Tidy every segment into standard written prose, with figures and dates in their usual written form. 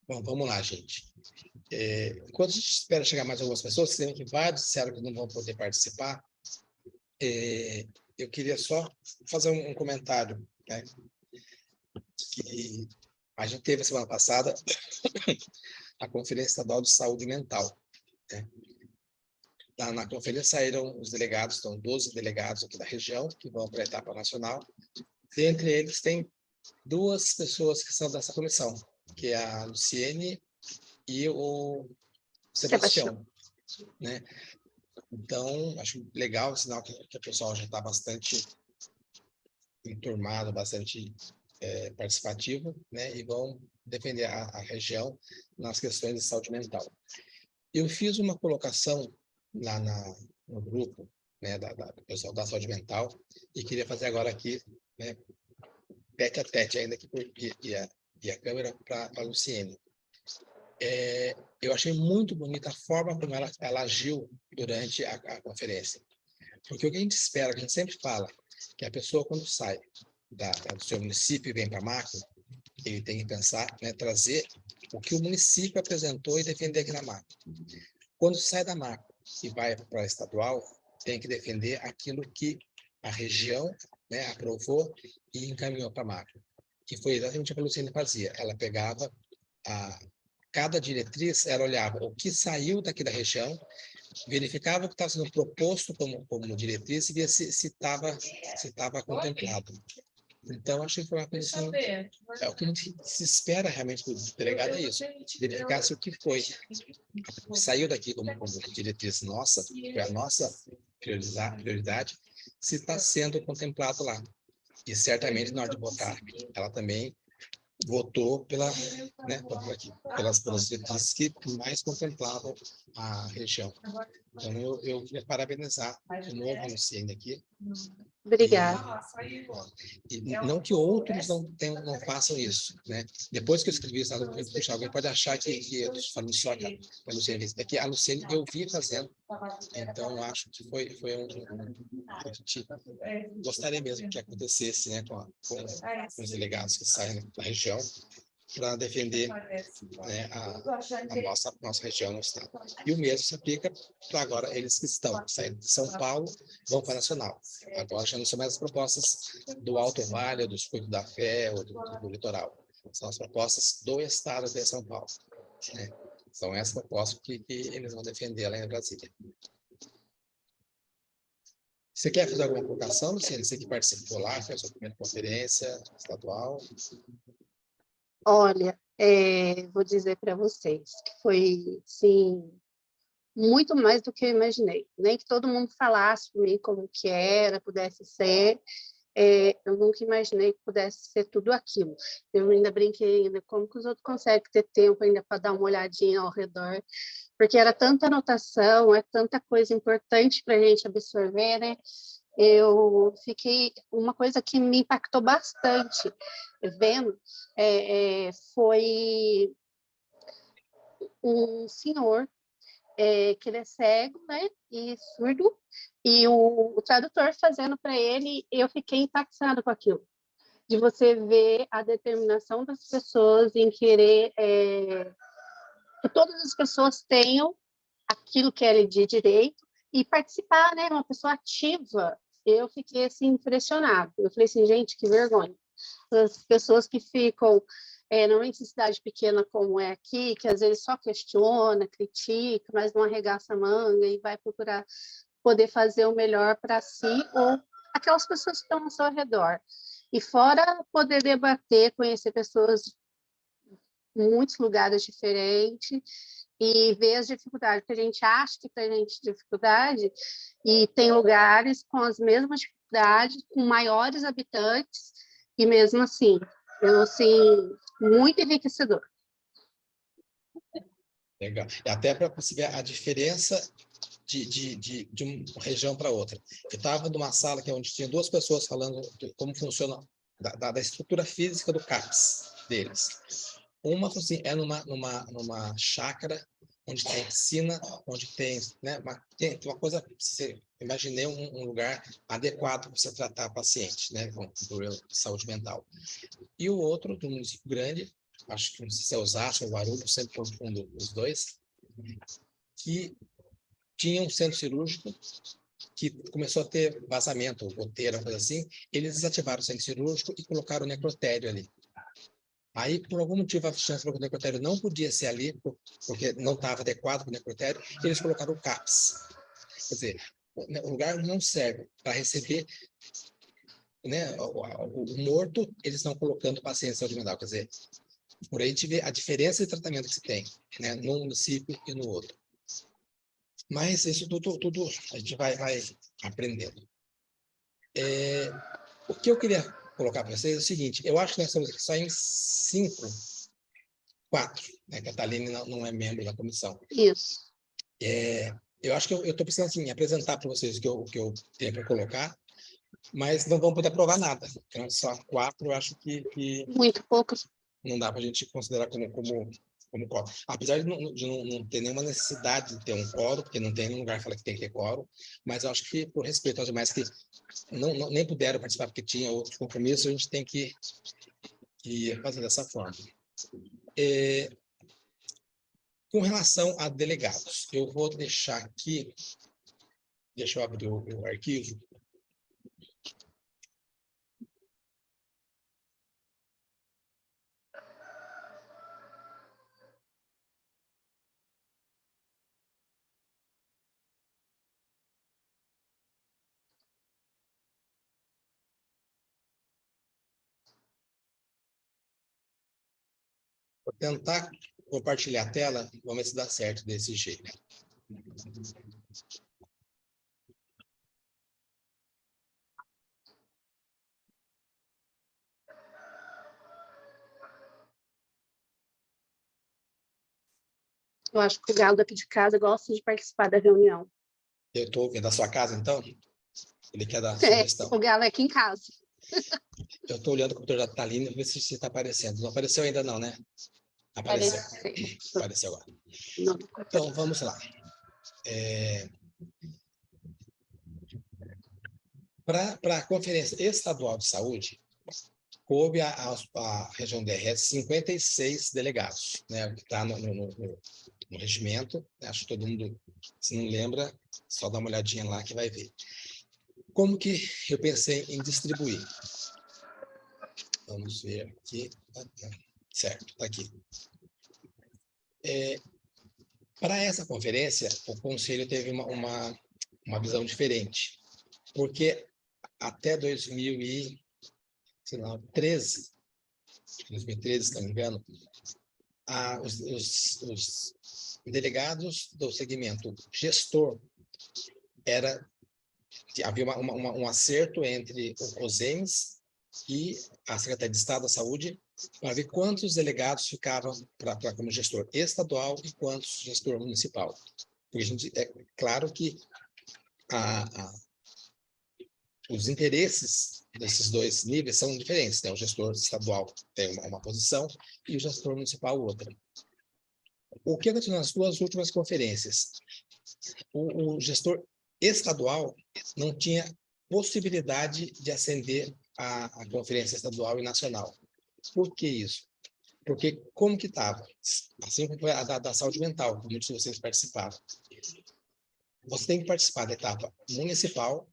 Bom, vamos lá, gente. Enquanto a gente espera chegar mais algumas pessoas, sendo que vários disseram que não vão poder participar, eu queria só fazer um comentário, né? Que a gente teve semana passada a Conferência Estadual de Saúde Mental, né? Na conferência saíram os delegados, estão 12 delegados aqui da região, que vão para a etapa nacional. Dentre eles, tem 2 pessoas que são dessa comissão, que é a Luciene e o Sebastião, né? Então, acho legal o sinal que o pessoal já está bastante enturmado, bastante participativo, né? E vão defender a região nas questões de saúde mental. Eu fiz uma colocação lá no grupo, né, do pessoal da saúde mental, e queria fazer agora aqui, né, tete a tete, ainda que e a câmera para a Luciene. Eu achei muito bonita a forma como ela agiu durante a conferência. Porque o que a gente espera, que a gente sempre fala, que a pessoa, quando sai do seu município e vem para a macro, ele tem que pensar, né, trazer o que o município apresentou e defender aqui na macro. Quando sai da macro e vai para a estadual, tem que defender aquilo que a região, né, aprovou e encaminhou para a macro. Que foi exatamente o que a Luciene fazia. Ela pegava cada diretriz, ela olhava o que saiu daqui da região, verificava o que estava sendo proposto como diretriz e via se estava contemplado. Então, acho que foi uma coisa assim, o que a gente se espera realmente do delegado é isso, verificar se o que foi, saiu daqui como diretriz nossa, foi a nossa prioridade, se está sendo contemplado lá. E certamente, na hora de votar, ela também votou pelas diretrizes que mais contemplavam a região. Então, eu queria parabenizar de novo a Luciene aqui. Obrigada. E não que outros não façam isso, né? Depois que eu escrevi isso, alguém pode achar que eu estou falando só que a Luciene, é que a Luciene eu vi fazendo, então acho que foi a gente gostaria mesmo que acontecesse, né, com os delegados que saem da região, para defender, né, a nossa região no estado. E o mesmo se aplica para agora eles que estão saindo de São Paulo, vão para a Nacional. Agora já não são mais as propostas do Alto Vale, do Circuito da Fé ou do Litoral. São as propostas do estado de São Paulo, né? São essas propostas que eles vão defender lá em Brasília. Você quer fazer alguma colocação, Luciane? Você que participou lá, fez a sua primeira conferência estadual? Olha, vou dizer para vocês que foi, sim, muito mais do que eu imaginei. Nem que todo mundo falasse para mim como que era, pudesse ser. Eu nunca imaginei que pudesse ser tudo aquilo. Eu ainda brinquei ainda como que os outros conseguem ter tempo ainda para dar uma olhadinha ao redor, porque era tanta anotação, é tanta coisa importante para a gente absorver, né? Uma coisa que me impactou bastante vendo, foi um senhor, que ele é cego, né, e surdo, e o tradutor fazendo para ele, eu fiquei impactada com aquilo, de você ver a determinação das pessoas em querer que todas as pessoas tenham aquilo que é de direito e participar, né, uma pessoa ativa. Eu fiquei assim impressionada. Eu falei assim, gente, que vergonha. As pessoas que ficam normalmente em cidade pequena como é aqui, que às vezes só questiona, critica, mas não arregaça a manga e vai procurar poder fazer o melhor para si ou aquelas pessoas que estão ao seu redor. E fora poder debater, conhecer pessoas em muitos lugares diferentes e ver as dificuldades, porque a gente acha que para a gente dificuldade, e tem lugares com as mesmas dificuldades, com maiores habitantes, e mesmo assim, muito enriquecedor. Legal. E até para perceber a diferença de uma região para outra. Eu estava numa sala que é onde tinha 2 pessoas falando de como funciona da estrutura física do CAPS deles. Uma assim, numa chácara onde tem piscina, onde tem, né, tem uma coisa, você imaginei um lugar adequado para você tratar paciente, né, com problema de saúde mental. E o outro, do município grande, acho que não sei se é Osasco ou Guarulhos, sempre confundo os dois, que tinha um centro cirúrgico que começou a ter vazamento, goteira, coisa assim, eles desativaram o centro cirúrgico e colocaram o necrotério ali. Aí, por algum motivo, a chance para o necrotério não podia ser ali, porque não estava adequado para o necrotério, eles colocaram o CAPS. Quer dizer, o lugar não serve para receber, né, o morto, eles estão colocando paciente de saúde mental. Quer dizer, por aí a gente vê a diferença de tratamento que se tem, né, num município e no outro. Mas isso tudo a gente vai aprendendo. O que eu queria colocar para vocês é o seguinte: eu acho que nós estamos aqui só em 4, né, que a Thaline não é membro da comissão. Isso. Eu acho que eu estou precisando assim, apresentar para vocês o que eu tenho para colocar, mas não vamos poder provar nada. Então, só 4, eu acho que Muito poucos. não dá para a gente considerar como quórum. Apesar de não ter nenhuma necessidade de ter um quórum, porque não tem nenhum lugar que fala que tem que ter quórum, mas eu acho que, por respeito aos demais que nem puderam participar porque tinha outros compromissos, a gente tem que fazer dessa forma. Com relação a delegados, eu vou deixar aqui, deixa eu abrir o arquivo. Vou tentar compartilhar a tela, vamos ver se dá certo desse jeito. Eu acho que o Galo daqui de casa gosta de participar da reunião. Eu estou vendo a sua casa, então? Ele quer dar sugestão. O Galo é aqui em casa. Eu estou olhando o computador da Thaline para ver se está aparecendo. Não apareceu ainda não, né? Apareceu. Apareceu agora. Não. Então, vamos lá. Para a Conferência Estadual de Saúde, coube a região DRS 56 delegados, né? O que está no regimento. Acho que todo mundo, se não lembra, só dá uma olhadinha lá que vai ver. Como que eu pensei em distribuir? Vamos ver aqui. Certo, está aqui. Para essa conferência, o Conselho teve uma visão diferente, porque até 2013, se não me engano, os delegados do segmento gestor havia um acerto entre o COSEMES e a Secretaria de Estado da Saúde para ver quantos delegados ficavam como gestor estadual e quantos gestor municipal. Porque é claro que os interesses desses dois níveis são diferentes, né? O gestor estadual tem uma posição e o gestor municipal outra. O que aconteceu nas duas últimas conferências? O gestor estadual não tinha possibilidade de ascender à conferência estadual e nacional. Por que isso? Porque como que estava? Assim como foi a da saúde mental, como muitos de vocês participaram. Você tem que participar da etapa municipal.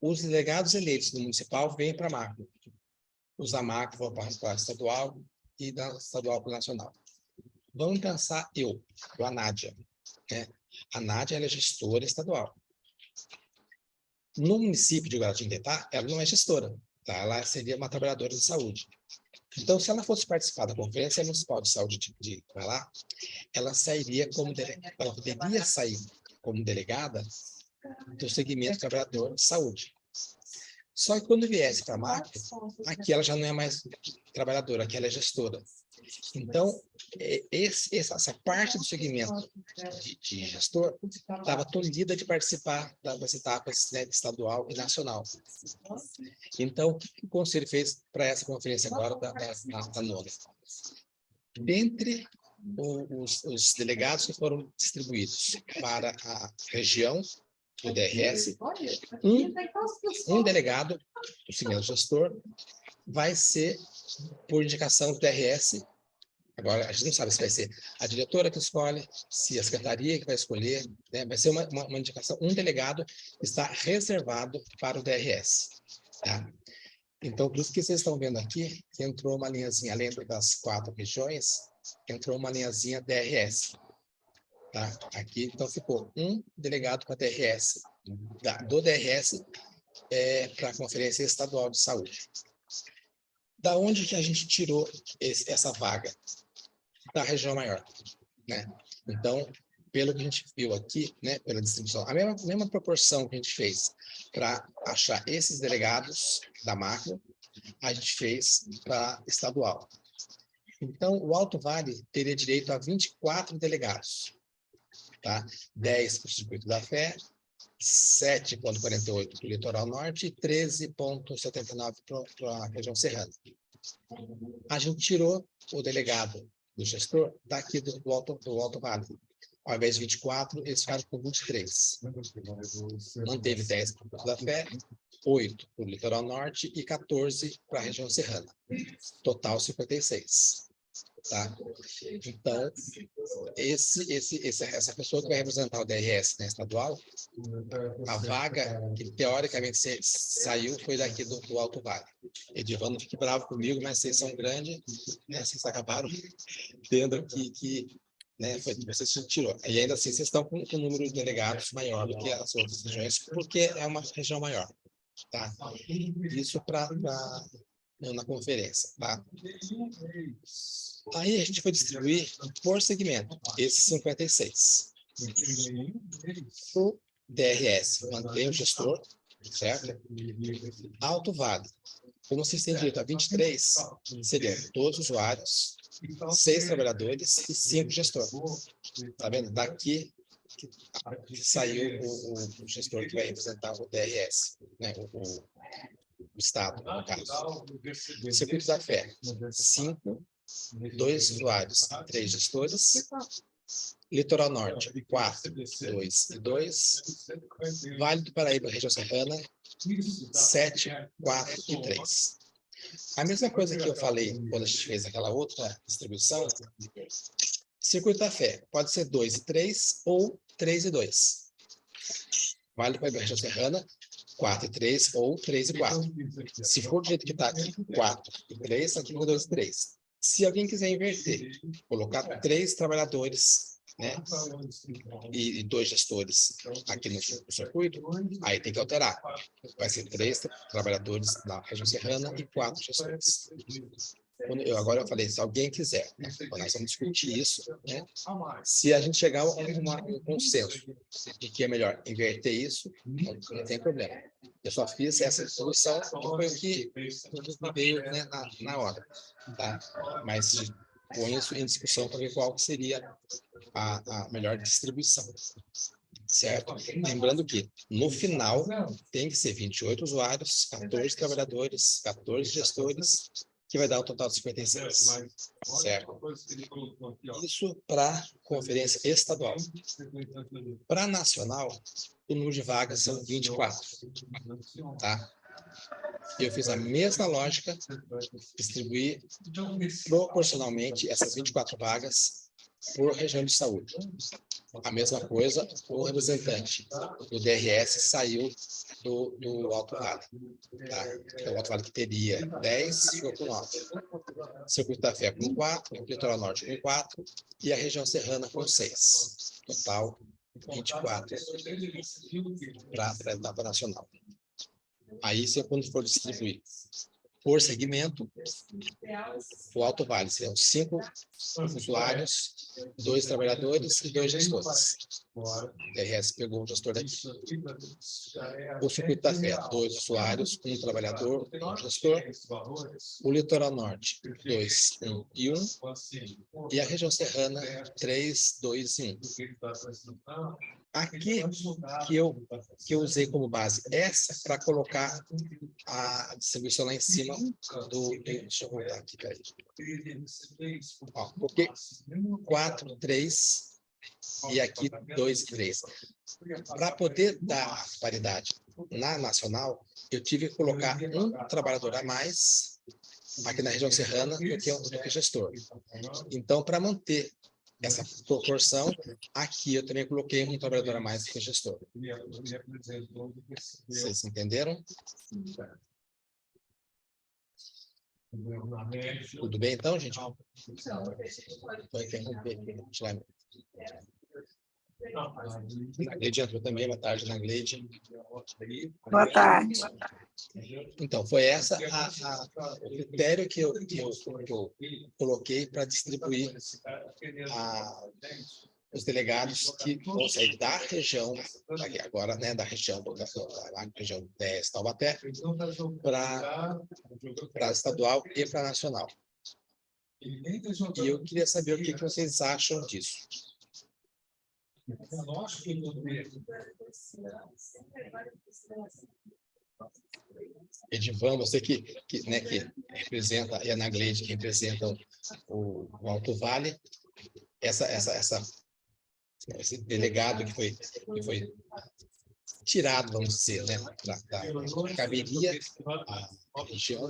Os delegados eleitos do municipal vêm para a macro. Os da macro vão para a estadual e da estadual para o nacional. Vamos pensar a Nádia. Né? A Nádia ela é gestora estadual. No município de Guaratinguetá, ela não é gestora. Tá? Ela seria uma trabalhadora de saúde. Então, se ela fosse participar da Conferência Municipal de Saúde de lá, ela ela poderia sair como delegada do segmento trabalhador de saúde. Só que quando viesse para a macro, aqui ela já não é mais trabalhadora, aqui ela é gestora. Então, essa parte do segmento de gestor estava tolhida de participar das etapas, né, estadual e nacional. Então, o que o Conselho fez para essa conferência agora da nona? Dentre os delegados que foram distribuídos para a região do DRS, um delegado, o segundo gestor, vai ser por indicação do DRS. Agora, a gente não sabe se vai ser a diretora que escolhe, se a secretaria que vai escolher, né? Vai ser uma indicação, um delegado está reservado para o DRS. Tá? Então, por isso que vocês estão vendo aqui, que entrou uma linhazinha, além das 4 regiões, entrou uma linhazinha DRS. Tá? Aqui, então, ficou um delegado para DRS, do DRS para a Conferência Estadual de Saúde. Da onde que a gente tirou essa vaga? Da região maior, né? Então, pelo que a gente viu aqui, né, pela distribuição, a mesma proporção que a gente fez para achar esses delegados da macro, a gente fez para estadual. Então, o Alto Vale teria direito a 24 delegados, tá? 10 para o Circuito da Fé, 7,48 para o Litoral Norte e 13,79 para a região serrana. A gente tirou o delegado do gestor daqui do Alto Vale. Ao invés de 24, eles ficaram com 23. Manteve 10 para o da Fé, 8 para o Litoral Norte e 14 para a região serrana. Total 56. Tá? Então, essa pessoa que vai representar o DRS, né, estadual, a vaga que teoricamente saiu foi daqui do Alto Vale. Edivan, não fique bravo comigo, mas vocês são grandes, né, vocês acabaram tendo que né, vocês tirou. E ainda assim, vocês estão com um número de delegados maior do que as outras regiões, porque é uma região maior. Tá? Isso na conferência. Tá? Aí a gente foi distribuir por segmento, esses 56. O DRS mantém o gestor, certo? Alto Vale, como vocês têm direito a 23, seriam todos os usuários, 6 trabalhadores e 5 gestores. Tá vendo? Daqui que saiu o gestor que vai representar o DRS, né? O Estado, no caso. Circuito da Fé, 5, 2 usuários, 3 gestores. Litoral Norte, 4, 2 e 2. Vale do Paraíba, região serrana, 7, 4 e 3. A mesma coisa que eu falei quando a gente fez aquela outra distribuição, Circuito da Fé pode ser 2 e 3 ou 3 e 2. Vale do Paraíba, região serrana, 4 e 3 ou 3 e 4. Se for do jeito que está aqui, 4 e 3, aqui fica 2 e 3. Se alguém quiser inverter, colocar 3 trabalhadores, né, e 2 gestores aqui no circuito, aí tem que alterar. Vai ser 3 trabalhadores da região serrana e 4 gestores. Agora eu falei, se alguém quiser, né, nós vamos discutir isso, né, se a gente chegar a um consenso de que é melhor inverter isso, não tem problema. Eu só fiz essa solução, que foi o que me veio, né, na hora. Tá? Mas põe isso em discussão para ver qual seria a melhor distribuição. Certo? Lembrando que, no final, tem que ser 28 usuários, 14 trabalhadores, 14 gestores, que vai dar um total de 56. Certo? Isso para a conferência estadual. Para a nacional, o número de vagas são 24. Tá? Eu fiz a mesma lógica, distribuir proporcionalmente essas 24 vagas por região de saúde. A mesma coisa, o representante do DRS saiu do Alto Vale. Tá? Então, o Alto Vale que teria 10, ficou com 9. Circuito da Fé com 4, Litoral Norte com 4 e a região serrana com 6. Total, 24 para a etapa nacional. Aí, quando for distribuir por segmento, o Alto Vale seriam 5 usuários, 2 trabalhadores e 2 gestores. O DRS pegou o gestor daqui. O Circuito da Fé, 2 usuários, 1 trabalhador, 1 gestor. O Litoral Norte, 2, 1 e 1. E a região serrana, 3, 2 e 1. Aqui que eu usei como base essa para colocar a distribuição lá em cima deixa eu voltar aqui, peraí. Ó, porque 4, 3 e aqui 2, 3. Para poder dar paridade na nacional, eu tive que colocar um trabalhador a mais aqui na região serrana do que gestor. Então, para manter essa proporção, aqui eu também coloquei um trabalhador a mais do que gestor. Vocês entenderam? Tudo bem, então, gente? Vou interromper aqui. Na Gleide entrou também, boa tarde, na Gleide. Boa tarde. Então, foi essa o critério que eu coloquei para distribuir os delegados que vão sair da região, agora, né, da região 10, Taubaté, para estadual e para nacional. E eu queria saber o que vocês acham disso. Edivan, você que representa, e a Ana Gleide, que representam o Alto Vale, esse delegado que foi tirado, vamos dizer, né, da caberia à região,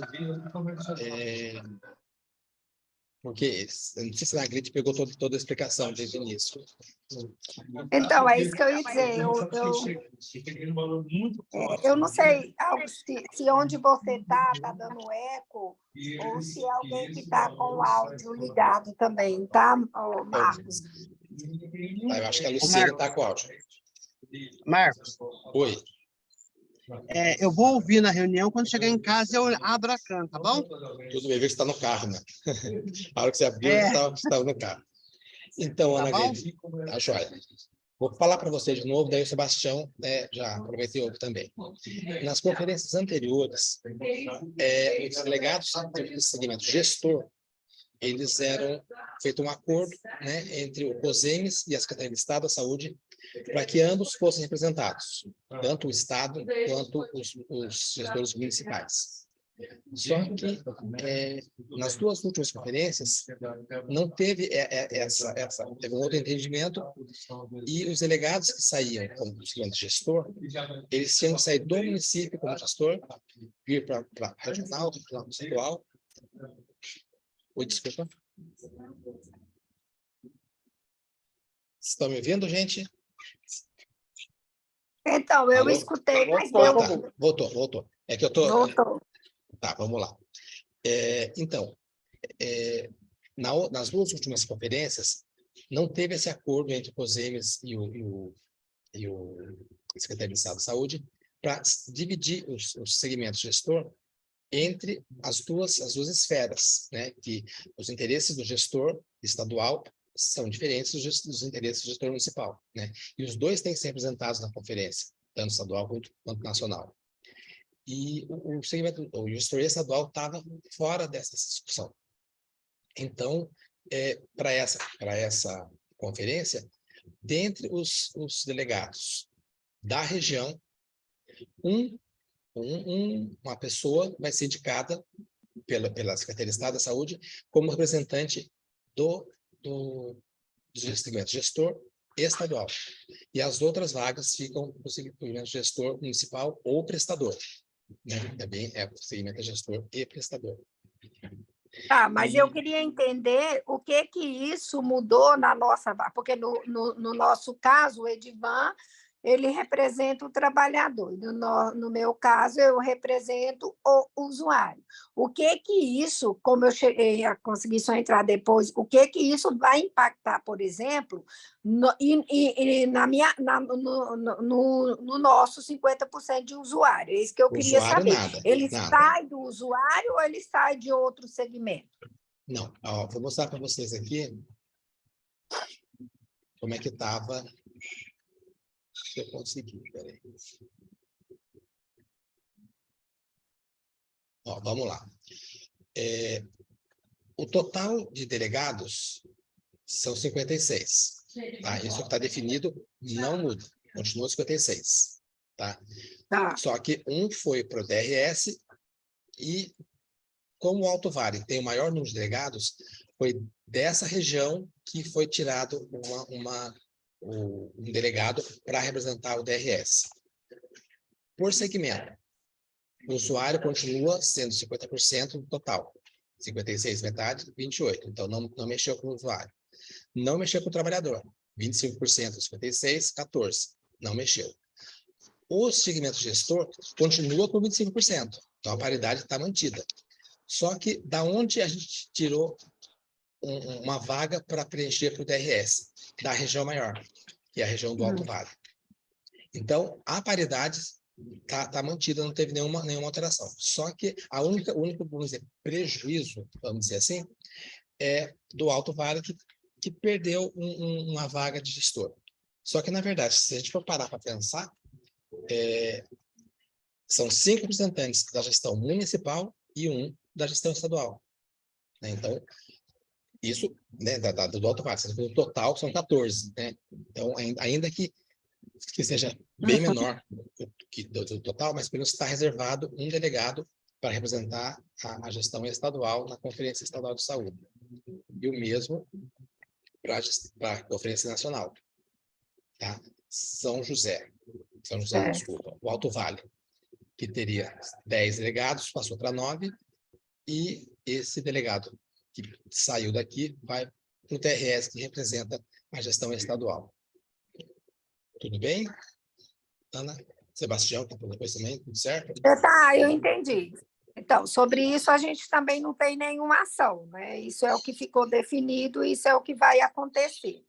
porque eu não sei se a Ana Gleide pegou toda a explicação desde o início. Então, é isso que eu ia dizer. Eu não sei se onde você está dando eco, ou se é alguém que está com o áudio ligado também, tá, Marcos? Eu acho que a Luciana está com o áudio. Marcos. Oi. Eu vou ouvir na reunião, quando chegar em casa eu abro a câmera, tá bom? Tudo bem, ver que você está no carro, né? A hora que você abriu, você estava no carro. Então, Ana Gleide, tá joia. Vou falar para você de novo, daí o Sebastião já aproveitei também. Nas conferências anteriores, os delegados do segmento gestor, eles eram feito um acordo, né, entre o COSEMES e a Secretaria de Estado da Saúde, para que ambos fossem representados, tanto o Estado quanto os gestores municipais. Só que nas duas últimas conferências não teve teve um outro entendimento, e os delegados que saíam como gestor, eles tinham que sair do município como gestor, vir para a regional, estadual. Oi, desculpa. Estão me ouvindo, gente? Então, eu Alô? escutei, mas Voltou. É que eu tô... Voltou. Tá, vamos lá. Então, nas duas últimas conferências, não teve esse acordo entre o COSEMES e o Secretário de Estado da Saúde para dividir os segmentos gestor entre as duas esferas, né? Que os interesses do gestor estadual são diferentes dos interesses do gestor municipal, né? E os dois têm que ser representados na conferência, tanto estadual quanto nacional. E o gestor estadual estava fora dessa discussão. Então, para essa conferência, dentre os delegados da região, uma pessoa vai ser indicada pela Secretaria de Estado da Saúde como representante do segmento gestor estadual. E as outras vagas ficam no segmento gestor municipal ou prestador. Né? Também o segmento gestor e prestador. Tá, mas eu queria entender o que isso mudou na nossa... Porque no nosso caso, o Edivan, ele representa o trabalhador. No meu caso, eu represento o usuário. O que isso, como eu cheguei a conseguir só entrar depois, o que isso vai impactar, por exemplo, no nosso 50% de usuário? É isso que eu queria saber. Ele sai do usuário ou ele sai de outro segmento? Não, vou mostrar para vocês aqui como é que estava. Se eu conseguir, peraí. Vamos lá. O total de delegados são 56. Tá? Isso que está definido não muda. Continua 56, tá? Tá. Só que um foi para o DRS e, como o Alto Vale tem o maior número de delegados, foi dessa região que foi tirado um delegado para representar o DRS. Por segmento, o usuário continua sendo 50% do total. 56 metade, 28. Então, não mexeu com o usuário. Não mexeu com o trabalhador. 25%, 56, 14. Não mexeu. O segmento gestor continua com 25%. Então, a paridade está mantida. Só que, da onde a gente tirou uma vaga para preencher para o DRS? Da região maior, que é a região do Alto Vale. Então, a paridade está mantida, não teve nenhuma alteração. Só que o único, vamos dizer, prejuízo, vamos dizer assim, é do Alto Vale, que perdeu uma vaga de gestor. Só que, na verdade, se a gente for parar para pensar, são 5 representantes da gestão municipal e 1 da gestão estadual. Né? Então, isso, né, do Alto Vale, no total são 14. Né? Então, ainda que seja bem menor do total, mas pelo menos está reservado um delegado para representar a gestão estadual na Conferência Estadual de Saúde. E o mesmo para a Conferência Nacional. Tá? São José, desculpa, o Alto Vale, que teria 10 delegados, passou para 9, e esse delegado que saiu daqui vai para o TRS, que representa a gestão estadual. Tudo bem? Ana? Sebastião, que depois também, tudo certo? Tá, eu entendi. Então, sobre isso a gente também não tem nenhuma ação, né? Isso é o que ficou definido, isso é o que vai acontecer.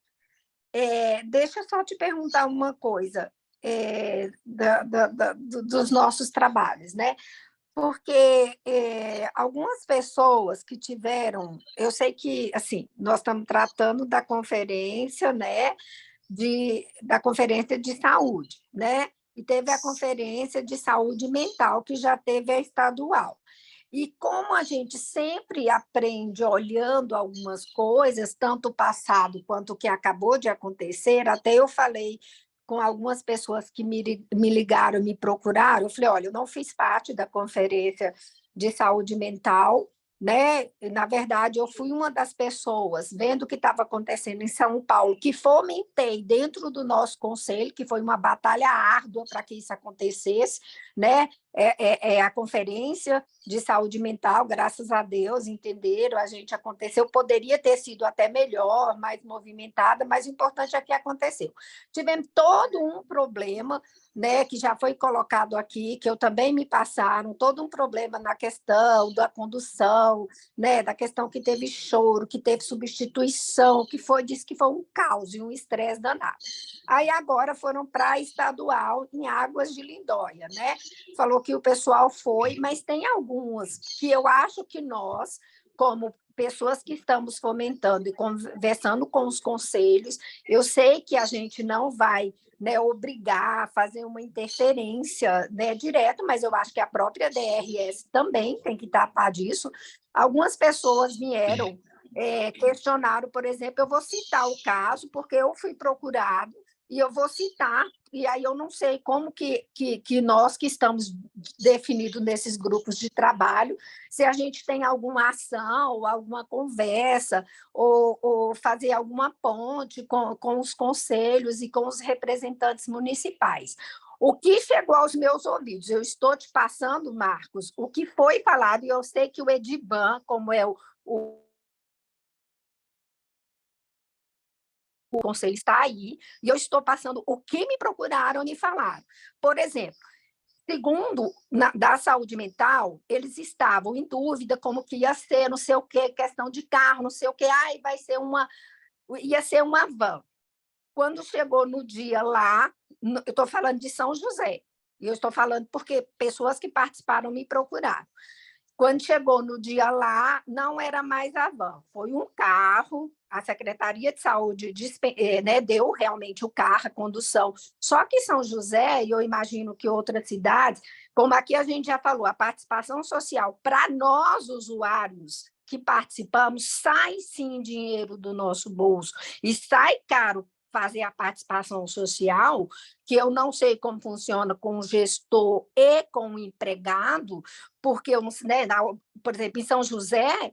Deixa eu só te perguntar uma coisa dos nossos trabalhos, né? Porque algumas pessoas que tiveram, eu sei que assim, nós estamos tratando da conferência, né? Da conferência de saúde, né? E teve a conferência de saúde mental, que já teve a estadual. E como a gente sempre aprende olhando algumas coisas, tanto o passado quanto o que acabou de acontecer, até eu falei com algumas pessoas que me ligaram, me procuraram, eu falei, olha, eu não fiz parte da conferência de saúde mental, né? Na verdade, eu fui uma das pessoas, vendo o que estava acontecendo em São Paulo, que fomentei dentro do nosso conselho, que foi uma batalha árdua para que isso acontecesse, né? A conferência de saúde mental, graças a Deus, entenderam, a gente aconteceu, poderia ter sido até melhor, mais movimentada, mas o importante é que aconteceu. Tivemos todo um problema, né, que já foi colocado aqui, que eu também me passaram, todo um problema na questão da condução, né, da questão que teve choro, que teve substituição, disse que foi um caos e um estresse danado. Aí agora foram para a estadual em Águas de Lindóia, né? Falou que o pessoal foi, mas tem algumas que eu acho que nós, como pessoas que estamos fomentando e conversando com os conselhos, eu sei que a gente não vai, né, obrigar a fazer uma interferência, né, direta, mas eu acho que a própria DRS também tem que tratar disso. Algumas pessoas vieram, questionaram, por exemplo, eu vou citar o caso, porque eu fui procurado, e eu vou citar, e aí eu não sei como que nós que estamos definidos nesses grupos de trabalho, se a gente tem alguma ação, ou alguma conversa, ou fazer alguma ponte com os conselhos e com os representantes municipais. O que chegou aos meus ouvidos, eu estou te passando, Marcos, o que foi falado, e eu sei que o Edivan, como é o conselho está aí, e eu estou passando o que me procuraram e falaram. Por exemplo, segundo da saúde mental, eles estavam em dúvida como que ia ser, não sei o quê, questão de carro, não sei o quê, ia ser uma van. Quando chegou no dia lá, eu estou falando de São José, e eu estou falando porque pessoas que participaram me procuraram. Quando chegou no dia lá, não era mais a van, foi um carro, a Secretaria de Saúde né, deu realmente o carro, a condução. Só que São José, e eu imagino que outras cidades, como aqui a gente já falou, a participação social para nós, usuários que participamos, sai sim dinheiro do nosso bolso, e sai caro fazer a participação social, que eu não sei como funciona com o gestor e com o empregado, porque, né, por exemplo, em São José,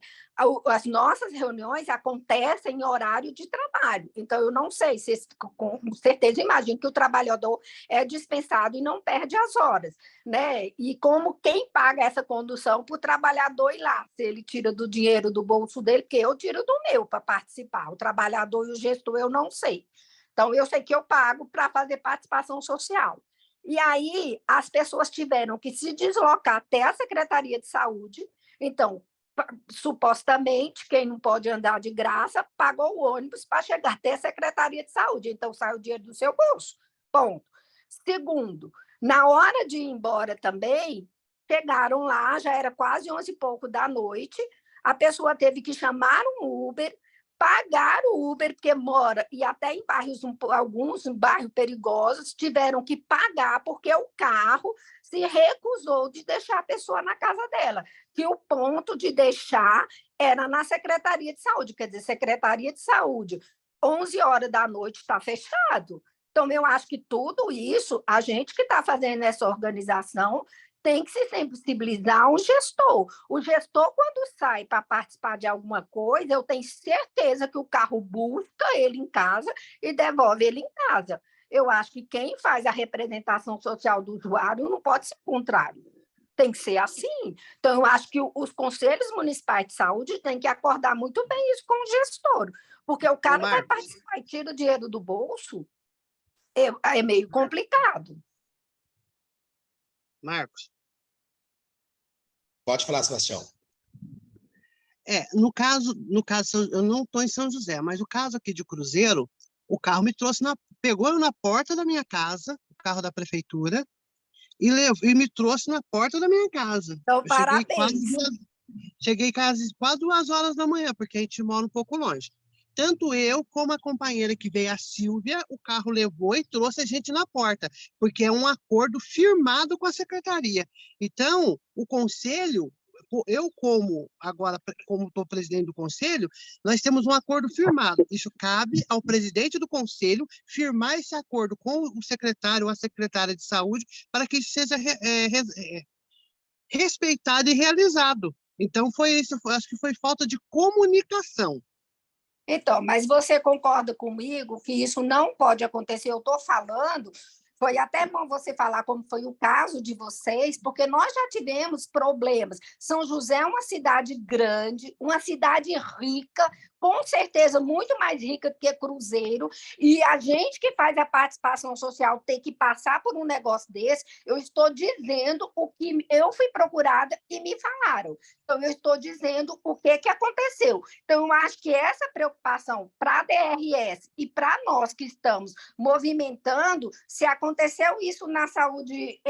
as nossas reuniões acontecem em horário de trabalho. Então, eu não sei se, com certeza, imagino que o trabalhador é dispensado e não perde as horas, né? E como quem paga essa condução para o trabalhador ir lá, se ele tira do dinheiro do bolso dele, porque eu tiro do meu para participar. O trabalhador e o gestor, eu não sei. Então, eu sei que eu pago para fazer participação social. E aí, as pessoas tiveram que se deslocar até a Secretaria de Saúde. Então, supostamente, quem não pode andar de graça, pagou o ônibus para chegar até a Secretaria de Saúde. Então, sai o dinheiro do seu bolso. Ponto. Segundo, na hora de ir embora também, chegaram lá, já era quase 11 e pouco da noite, a pessoa teve que chamar um Uber, pagar o Uber, porque mora, e até em bairros, alguns em bairros perigosos, tiveram que pagar, porque o carro se recusou de deixar a pessoa na casa dela, que o ponto de deixar era na Secretaria de Saúde, quer dizer, Secretaria de Saúde, 11 horas da noite está fechado. Então, eu acho que tudo isso, a gente que está fazendo essa organização, tem que se sensibilizar o gestor. O gestor, quando sai para participar de alguma coisa, eu tenho certeza que o carro busca ele em casa e devolve ele em casa. Eu acho que quem faz a representação social do usuário não pode ser o contrário. Tem que ser assim. Então, eu acho que os conselhos municipais de saúde têm que acordar muito bem isso com o gestor, porque o cara vai participar e tira o dinheiro do bolso, é meio complicado. Marcos. Pode falar, Sebastião. No caso, eu não estou em São José, mas o caso aqui de Cruzeiro, o carro me trouxe pegou eu na porta da minha casa, o carro da prefeitura, e me trouxe na porta da minha casa. Então, parabéns. Cheguei quase 2 horas da manhã, porque a gente mora um pouco longe. Tanto eu como a companheira que veio, a Silvia, o carro levou e trouxe a gente na porta, porque é um acordo firmado com a secretaria. Então, o conselho, eu como estou presidente do conselho, nós temos um acordo firmado. Isso cabe ao presidente do conselho firmar esse acordo com o secretário ou a secretária de saúde para que isso seja respeitado e realizado. Então, foi isso. Acho que foi falta de comunicação. Então, mas você concorda comigo que isso não pode acontecer? Eu estou falando, foi até bom você falar como foi o caso de vocês, porque nós já tivemos problemas. São José é uma cidade grande, uma cidade rica, com certeza muito mais rica do que Cruzeiro, e a gente que faz a participação social tem que passar por um negócio desse. Eu estou dizendo o que eu fui procurada e me falaram. Então, eu estou dizendo o que aconteceu. Então, eu acho que essa preocupação para a DRS e para nós que estamos movimentando, se aconteceu isso na saúde,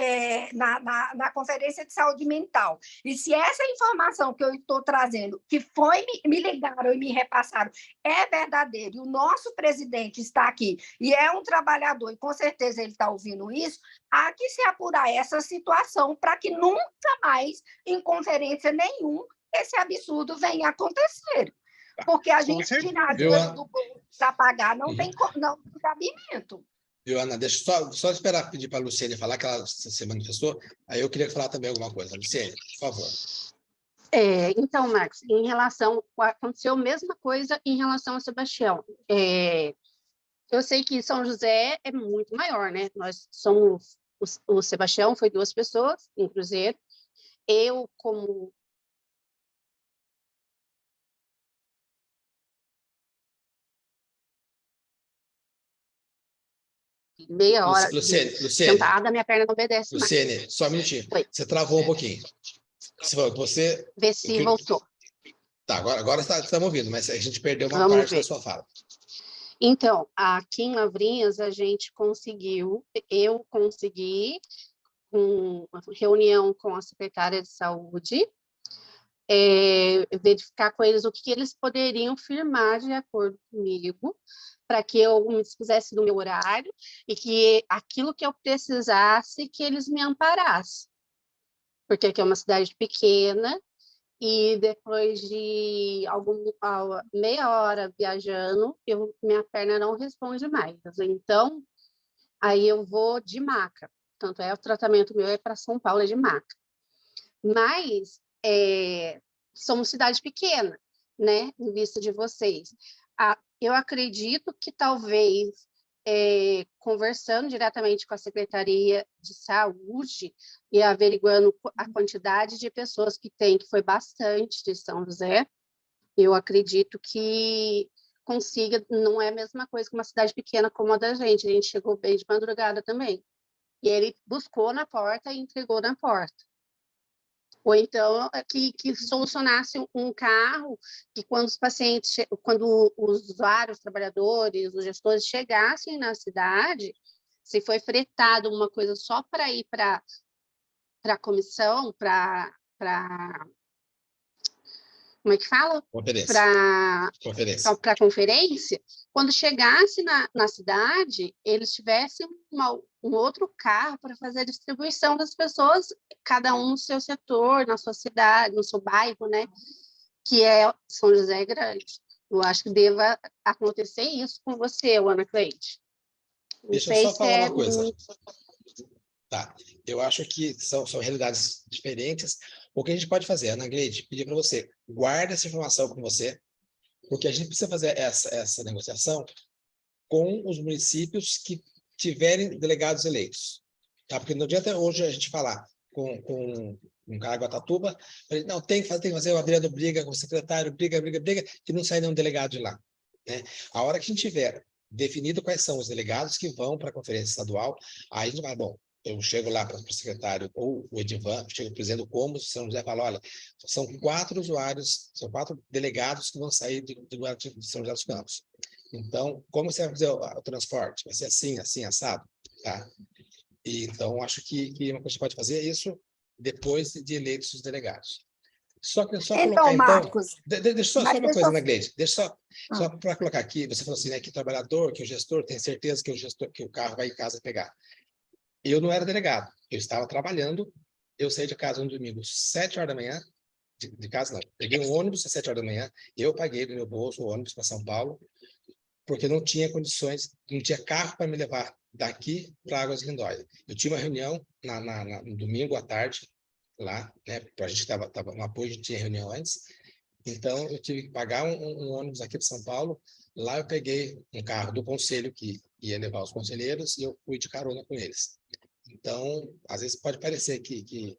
na Conferência de Saúde Mental, e se essa informação que eu estou trazendo, que me ligaram e me repassaram, é verdadeira, e o nosso presidente está aqui, e é um trabalhador, e com certeza ele está ouvindo isso, há que se apurar essa situação para que nunca mais, em conferência nenhuma, esse absurdo venha a acontecer. Porque a gente tirar dinheiro do bolso para pagar não tem cabimento. Ana, deixa eu só esperar pedir para a Luciene falar, que ela se manifestou. Aí eu queria falar também alguma coisa. Luciene, por favor. Então, Marcos, aconteceu a mesma coisa em relação a Sebastião. Eu sei que São José é muito maior, né? Nós somos, o Sebastião foi 2 pessoas em Cruzeiro. Eu, como meia hora Luciene, sentada, minha perna não obedece mais. Luciene, só um minutinho. Oi. Você travou um pouquinho. Vê se voltou. Tá, agora estamos ouvindo, mas a gente perdeu uma parte da sua fala. Então, aqui em Lavrinhas, eu consegui, com uma reunião com a secretária de saúde, verificar com eles o que eles poderiam firmar de acordo comigo, para que eu me dispusesse do meu horário e que aquilo que eu precisasse, que eles me amparassem. Porque aqui é uma cidade pequena e depois de meia hora viajando, minha perna não responde mais. Então, aí eu vou de maca. Tanto é, o tratamento meu é para São Paulo, é de maca. Mas somos cidade pequena, né, em vista de vocês. Eu acredito que talvez, conversando diretamente com a Secretaria de Saúde e averiguando a quantidade de pessoas que tem, que foi bastante de São José, eu acredito que consiga, não é a mesma coisa que uma cidade pequena como a da gente. A gente chegou bem de madrugada também. E ele buscou na porta e entregou na porta. Ou então que solucionasse um carro que quando os pacientes, quando os usuários, os trabalhadores, os gestores chegassem na cidade, se foi fretado uma coisa só para ir para a comissão, para como é que fala? Conferência. Para a conferência, quando chegasse na cidade, eles tivessem um outro carro para fazer a distribuição das pessoas, cada um no seu setor, na sua cidade, no seu bairro, né? Que é São José Grande. Eu acho que deva acontecer isso com você, Ana Cleide. Deixa eu só falar uma coisa. Tá. Eu acho que são realidades diferentes. O que a gente pode fazer, Ana Cleide, pedir para você, guarda essa informação com você, porque a gente precisa fazer essa negociação com os municípios que tiverem delegados eleitos. Tá? Porque não adianta hoje a gente falar com Caraguatatuba, não, tem que fazer, o Adriano briga com o secretário, briga, que não sai nenhum delegado de lá. Né? A hora que a gente tiver definido quais são os delegados que vão para a conferência estadual, aí a gente vai, bom, eu chego lá para o secretário ou o Edivan, chego dizendo como o São José fala, olha, são 4 usuários, são 4 delegados que vão sair de São José dos Campos. Então, como você vai fazer o transporte? Vai ser assim, assim, assado, tá? E, então, acho que uma coisa que a gente pode fazer é isso depois de eleitos os delegados. Só colocar, Marcos, então... Deixa só uma coisa, Ana Cleide. Deixa só para colocar aqui, você falou assim, né, que o trabalhador, que o gestor, tem certeza que o carro vai em casa pegar. Eu não era delegado, eu estava trabalhando, eu saí de casa no domingo, 7 horas da manhã, de casa não, peguei um ônibus às 7 horas da manhã, eu paguei do meu bolso o ônibus para São Paulo, porque não tinha condições, não tinha carro para me levar daqui para Águas de Lindóia. Eu tinha uma reunião no domingo à tarde, lá, né, a gente estava no apoio, a gente tinha reunião antes, então eu tive que pagar um ônibus aqui para São Paulo, lá eu peguei um carro do conselho que ia levar os conselheiros e eu fui de carona com eles. Então, às vezes pode parecer que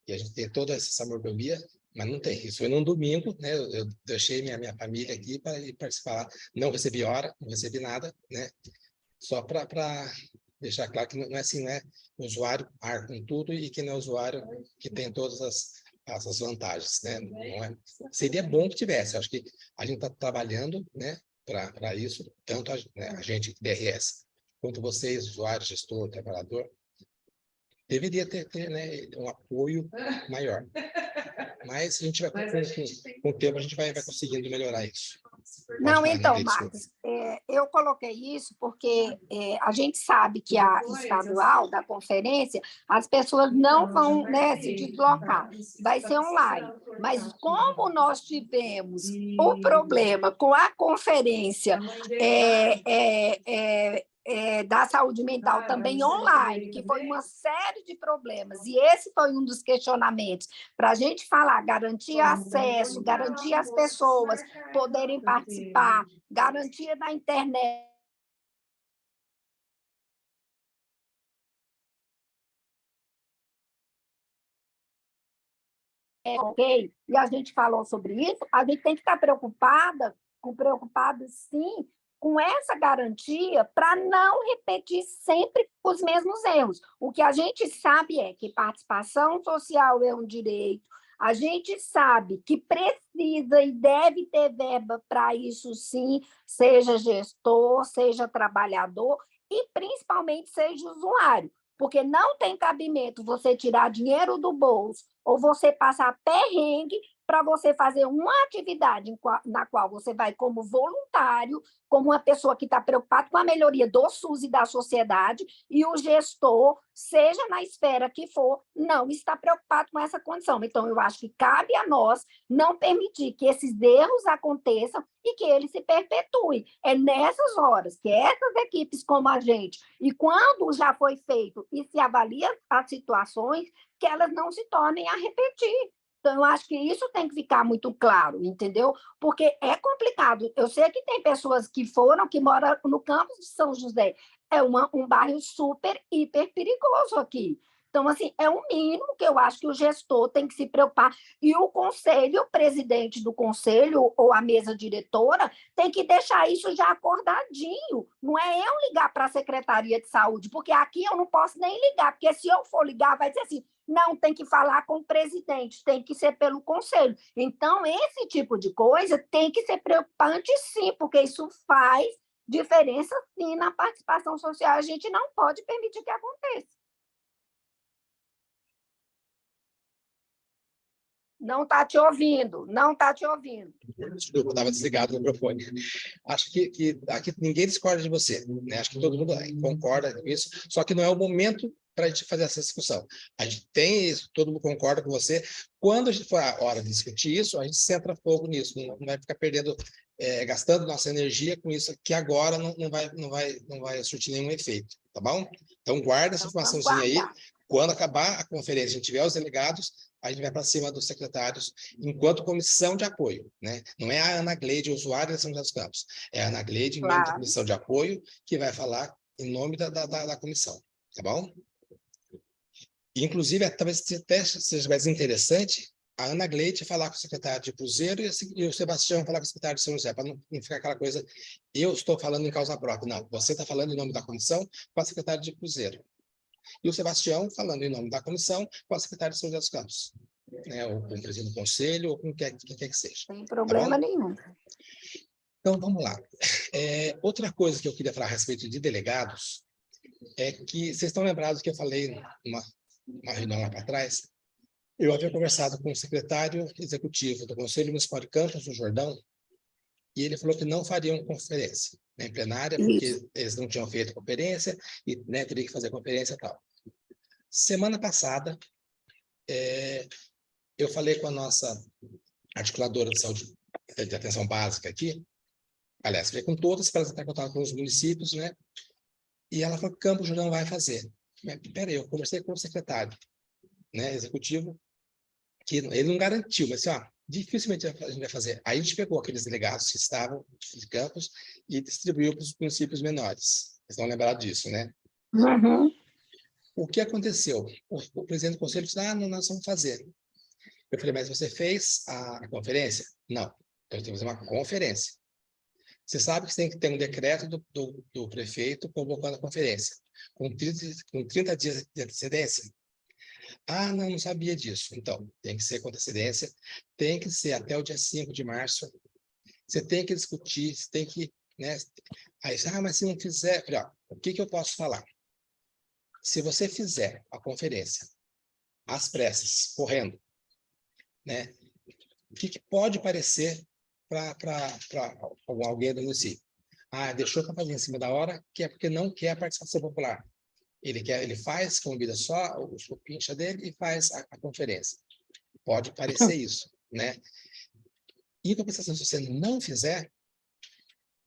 a gente tem toda essa mordomia, mas não tem. Isso foi num domingo, né? Eu deixei minha família aqui para ir participar. Não recebi hora, não recebi nada, né? Só para deixar claro que não é assim, não é o usuário arca com tudo e que não é o usuário que tem todas as vantagens, né? Não é, seria bom que tivesse. Acho que a gente está trabalhando, né? Para isso, tanto a gente DRS, quanto vocês, usuários, gestor, trabalhador, deveria ter né, um apoio maior. Mas a gente vai, com o tempo, a gente vai conseguindo melhorar isso. Não, então, Marcos, eu coloquei isso porque a gente sabe que a estadual, da conferência, as pessoas não vão, né, se deslocar, vai ser online. Mas como nós tivemos o problema com a conferência da saúde mental também online, que foi uma série de problemas, e esse foi um dos questionamentos, para a gente falar, garantir acesso, garantir as pessoas poderem participar, garantia da internet. Ok? E a gente falou sobre isso, a gente tem que estar preocupado sim, com essa garantia para não repetir sempre os mesmos erros. O que a gente sabe é que participação social é um direito, a gente sabe que precisa e deve ter verba para isso sim, seja gestor, seja trabalhador e principalmente seja usuário, porque não tem cabimento você tirar dinheiro do bolso ou você passar perrengue para você fazer uma atividade na qual você vai como voluntário, como uma pessoa que está preocupada com a melhoria do SUS e da sociedade, e o gestor, seja na esfera que for, não está preocupado com essa condição. Então, eu acho que cabe a nós não permitir que esses erros aconteçam e que eles se perpetuem. É nessas horas que essas equipes como a gente, e quando já foi feito e se avalia as situações, que elas não se tornem a repetir. Então, eu acho que isso tem que ficar muito claro, entendeu? Porque é complicado. Eu sei que tem pessoas que moram no campus de São José. É um bairro super, hiper perigoso aqui. Então, assim, é o mínimo que eu acho que o gestor tem que se preocupar. E o conselho, o presidente do conselho ou a mesa diretora tem que deixar isso já acordadinho. Não é eu ligar para a Secretaria de Saúde, porque aqui eu não posso nem ligar, porque se eu for ligar, vai dizer assim, não, tem que falar com o presidente, tem que ser pelo conselho. Então, esse tipo de coisa tem que ser preocupante, sim, porque isso faz diferença, sim, na participação social. A gente não pode permitir que aconteça. Não está te ouvindo, não está te ouvindo. Desculpa, estava desligado o microfone. Acho que aqui ninguém discorda de você, né? Acho que todo mundo concorda com isso, só que não é o momento para a gente fazer essa discussão. A gente tem isso, todo mundo concorda com você. Quando a gente for a hora de discutir isso, a gente centra fogo nisso, não vai ficar perdendo, gastando nossa energia com isso, que agora não vai surtir nenhum efeito, tá bom? Então, guarda essa informaçãozinha aí. Quando acabar a conferência, a gente tiver os delegados, a gente vai para cima dos secretários, enquanto comissão de apoio, né? Não é a Ana Gleide, usuária de São José dos Campos, é a Ana Gleide, em nome da comissão de apoio, que vai falar em nome da comissão, tá bom? Inclusive, talvez até seja mais interessante a Ana Gleide falar com o secretário de Cruzeiro e o Sebastião falar com o secretário de São José, para não ficar aquela coisa, eu estou falando em causa própria. Não, você está falando em nome da comissão com a secretária de Cruzeiro. E o Sebastião falando em nome da comissão com a secretária de São José dos Campos, né? Ou com o presidente do conselho, ou com quem quer que seja. Sem problema nenhum. Então, vamos lá. Outra coisa que eu queria falar a respeito de delegados é que vocês estão lembrados que eu falei numa reunião lá para trás, eu havia conversado com o secretário executivo do Conselho Municipal de Campos do Jordão, e ele falou que não fariam conferência, né, em plenária, porque eles não tinham feito conferência, e, né, teria que fazer conferência e tal. Semana passada, eu falei com a nossa articuladora de saúde, de atenção básica aqui, aliás, falei com todas para estar em contato com os municípios, né, e ela falou que Campos do Jordão vai fazer. Mas, peraí, eu conversei com o secretário, né, executivo, que ele não garantiu, mas assim, ó, dificilmente a gente vai fazer. Aí a gente pegou aqueles delegados que estavam de Campos e distribuiu para os municípios menores. Vocês estão lembrados disso, né? Uhum. O que aconteceu? O presidente do conselho disse, não, nós vamos fazer. Eu falei, mas você fez a conferência? Não, eu tenho que fazer uma conferência. Você sabe que você tem que ter um decreto do prefeito convocando a conferência, com 30 dias de antecedência. Ah, não sabia disso. Então, tem que ser com antecedência, tem que ser até o dia 5 de março. Você tem que discutir, você tem que, né? Aí, mas se não fizer, falei, ó, o que eu posso falar? Se você fizer a conferência às pressas, correndo, né? O que pode parecer para alguém do município? Ah, deixou para fazer em cima da hora, que é porque não quer a participação popular. Ele faz, convida só o pincha dele e faz a conferência. Pode parecer isso, né? E, em compensação, se você não fizer,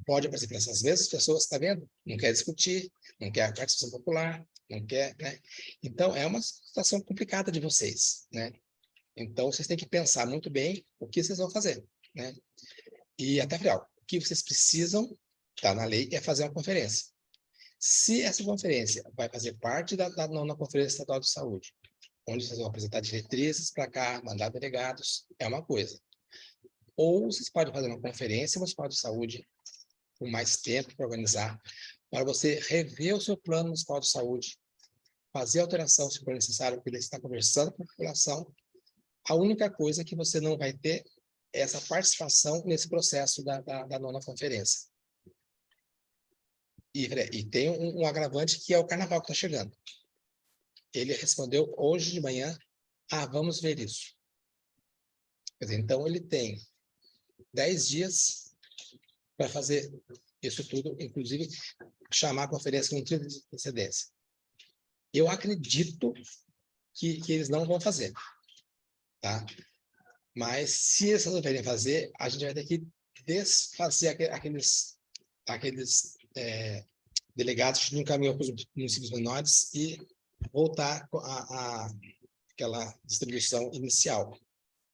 pode aparecer para essas mesmas pessoas, está vendo? Não quer discutir, não quer a participação popular, não quer, né? Então, é uma situação complicada de vocês, né? Então, vocês têm que pensar muito bem o que vocês vão fazer, né? E até falei, ó, o que vocês precisam, está na lei, é fazer uma conferência. Se essa conferência vai fazer parte da nona Conferência Estadual de Saúde, onde vocês vão apresentar diretrizes para cá, mandar delegados, é uma coisa. Ou vocês podem fazer uma conferência municipal de saúde, com mais tempo para organizar, para você rever o seu plano municipal de saúde, fazer alteração se for necessário, porque você está conversando com a população. A única coisa que você não vai ter é essa participação nesse processo da nona conferência. E tem um agravante que é o carnaval que está chegando. Ele respondeu hoje de manhã, vamos ver isso. Quer dizer, então, ele tem 10 dias para fazer isso tudo, inclusive chamar a conferência com 30 dias de antecedência. Eu acredito que eles não vão fazer, tá? Mas se eles resolverem fazer, a gente vai ter que desfazer aqueles delegados que não caminham para os municípios menores e voltar aquela distribuição inicial,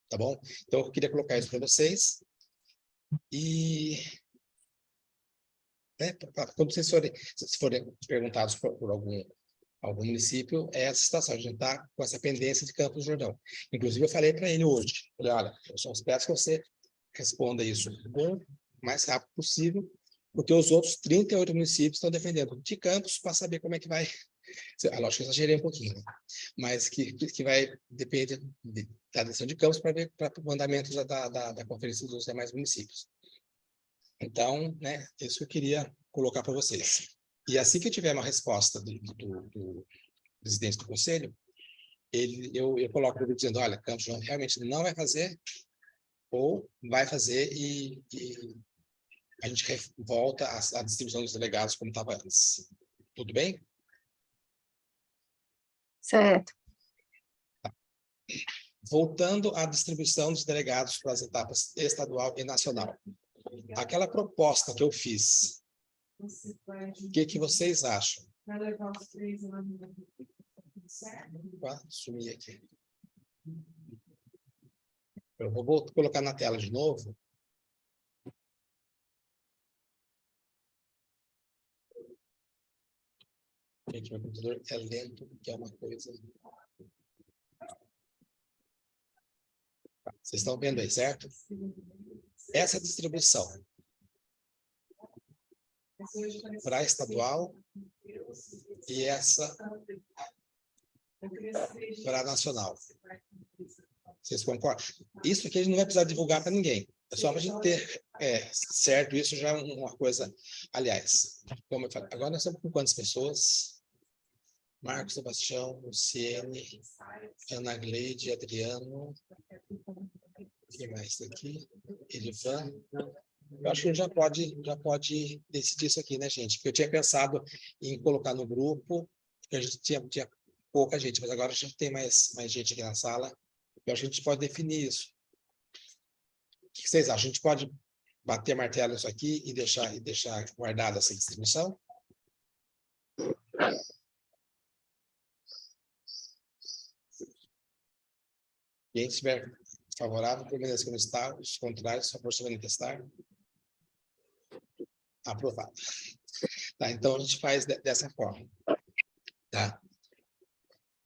tá bom? Então, eu queria colocar isso para vocês. E quando vocês forem perguntados por algum município, é essa situação. A gente está com essa pendência de Campos do Jordão. Inclusive, eu falei para ele hoje, falei, olha, eu só espero que você responda isso o mais rápido possível, porque os outros 38 municípios estão defendendo de Campos para saber como é que vai. Lógico que eu exagerei um pouquinho, né? Mas que vai depender da decisão de Campos para ver para o andamento da conferência dos demais municípios. Então, né, isso que eu queria colocar para vocês. E assim que eu tiver uma resposta do presidente do conselho, eu coloco para ele dizendo, olha, Campos realmente não vai fazer, ou vai fazer e a gente volta à distribuição dos delegados como estava antes. Tudo bem? Certo. Voltando à distribuição dos delegados para as etapas estadual e nacional. Aquela proposta que eu fiz, o que vocês acham? Sumi aqui. Eu vou colocar na tela de novo. Gente, meu computador é lento, que é uma coisa... Vocês estão vendo aí, certo? Essa distribuição para estadual e essa para nacional. Vocês concordam? Isso aqui a gente não vai precisar divulgar para ninguém. É só para a gente ter certo, isso já é uma coisa... Aliás, como eu falei, agora nós estamos com quantas pessoas? Marcos, Sebastião, Luciene, Ana Gleide, Adriano, quem mais aqui? Elivan. Eu acho que já pode decidir isso aqui, né, gente? Porque eu tinha pensado em colocar no grupo, porque a gente tinha pouca gente, mas agora a gente tem mais gente aqui na sala. Eu acho que a gente pode definir isso. O que vocês acham? A gente pode bater martelo isso aqui e deixar guardada essa distribuição? Quem estiver favorável, permaneça como está. Os contrários, só por se manifestar. Aprovado. Tá, então, a gente faz dessa forma. Tá?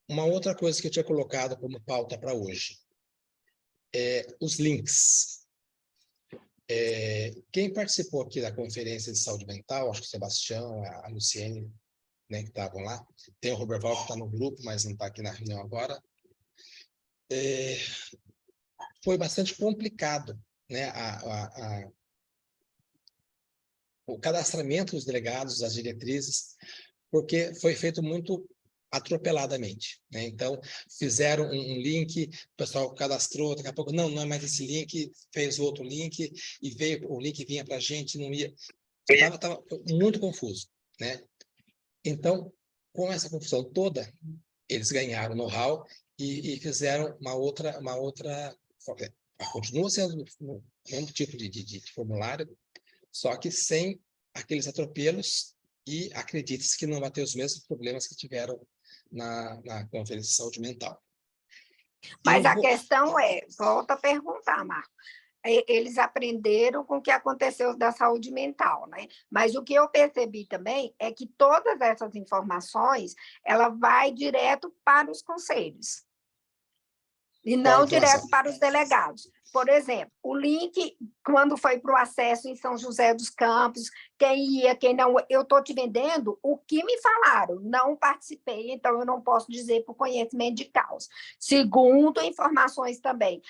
Uma outra coisa que eu tinha colocado como pauta para hoje é os links. Quem participou aqui da conferência de saúde mental, acho que o Sebastião, a Luciene, né, que estavam lá. Tem o Roberval que está no grupo, mas não está aqui na reunião agora. Foi bastante complicado, né, o cadastramento dos delegados, das diretrizes, porque foi feito muito atropeladamente, né? Então, fizeram um link, o pessoal cadastrou, daqui a pouco, não é mais esse link, fez outro link, e o link vinha para a gente, não ia... Estava muito confuso, né? Então, com essa confusão toda, eles ganharam know-how e fizeram uma outra... Continua sendo o mesmo tipo de formulário, só que sem aqueles atropelos, e acredite-se que não vai ter os mesmos problemas que tiveram na Conferência de Saúde Mental. Mas a questão volto a perguntar, Marco, eles aprenderam com o que aconteceu da saúde mental, né? Mas o que eu percebi também é que todas essas informações, ela vai direto para os conselhos, e não direto para os delegados. Por exemplo, o link, quando foi para o acesso em São José dos Campos, quem ia, quem não... Eu estou te vendendo o que me falaram, não participei, então eu não posso dizer por conhecimento de causa. Segundo, informações também.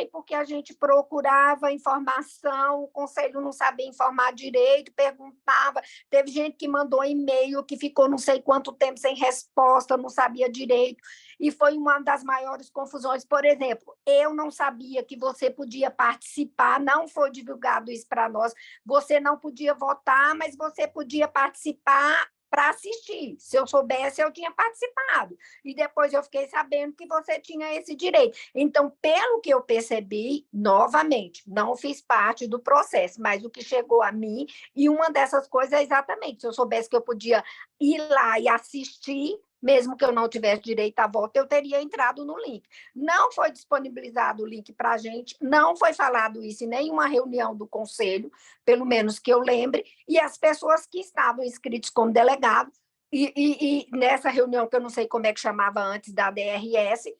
Porque a gente procurava informação, o conselho não sabia informar direito, perguntava, teve gente que mandou e-mail, que ficou não sei quanto tempo sem resposta, não sabia direito. e foi uma das maiores confusões. Por exemplo, eu não sabia que você podia participar, não foi divulgado isso para nós, você não podia votar, mas você podia participar para assistir. Se eu soubesse, eu tinha participado. E depois eu fiquei sabendo que você tinha esse direito. Então, pelo que eu percebi, novamente, não fiz parte do processo, mas o que chegou a mim, e uma dessas coisas é exatamente, se eu soubesse que eu podia ir lá e assistir, mesmo que eu não tivesse direito a voto, eu teria entrado no link. Não foi disponibilizado o link para a gente, não foi falado isso em nenhuma reunião do conselho, pelo menos que eu lembre, e as pessoas que estavam inscritas como delegados, e nessa reunião, que eu não sei como é que chamava antes da DRS,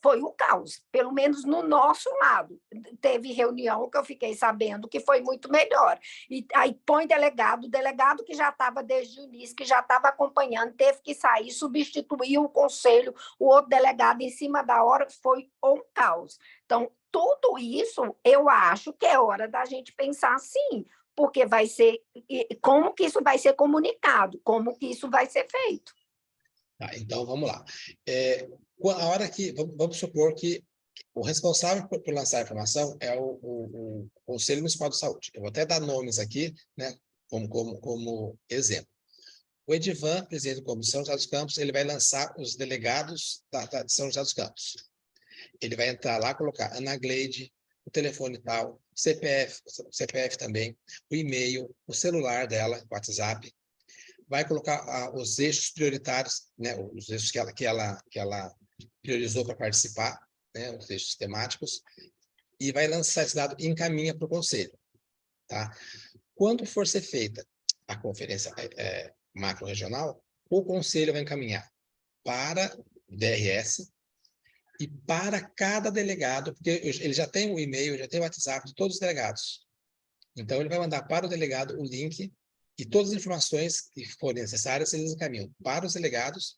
foi um caos, pelo menos no nosso lado. Teve reunião que eu fiquei sabendo que foi muito melhor. E aí põe delegado, o delegado que já estava desde o início, que já estava acompanhando, teve que sair, substituir o conselho, o outro delegado em cima da hora, foi um caos. Então, tudo isso, eu acho que é hora da gente pensar assim, porque vai ser, como que isso vai ser comunicado, como que isso vai ser feito. Tá, então, vamos lá. A hora que, vamos supor que o responsável por lançar a informação é o Conselho Municipal de Saúde. Eu vou até dar nomes aqui, né, como exemplo. O Edivan, presidente do Conselho de São José dos Campos, ele vai lançar os delegados de São José dos Campos. Ele vai entrar lá, colocar Ana Gleide, o telefone tal, CPF também, o e-mail, o celular dela, o WhatsApp, vai colocar os eixos prioritários, né, os eixos que ela priorizou para participar, né, os eixos temáticos, e vai lançar esse dado e encaminha para o conselho. Tá? Quando for ser feita a conferência macro-regional, o conselho vai encaminhar para o DRS e para cada delegado, porque ele já tem o e-mail, já tem o WhatsApp de todos os delegados. Então, ele vai mandar para o delegado o link e todas as informações que forem necessárias, eles encaminham para os delegados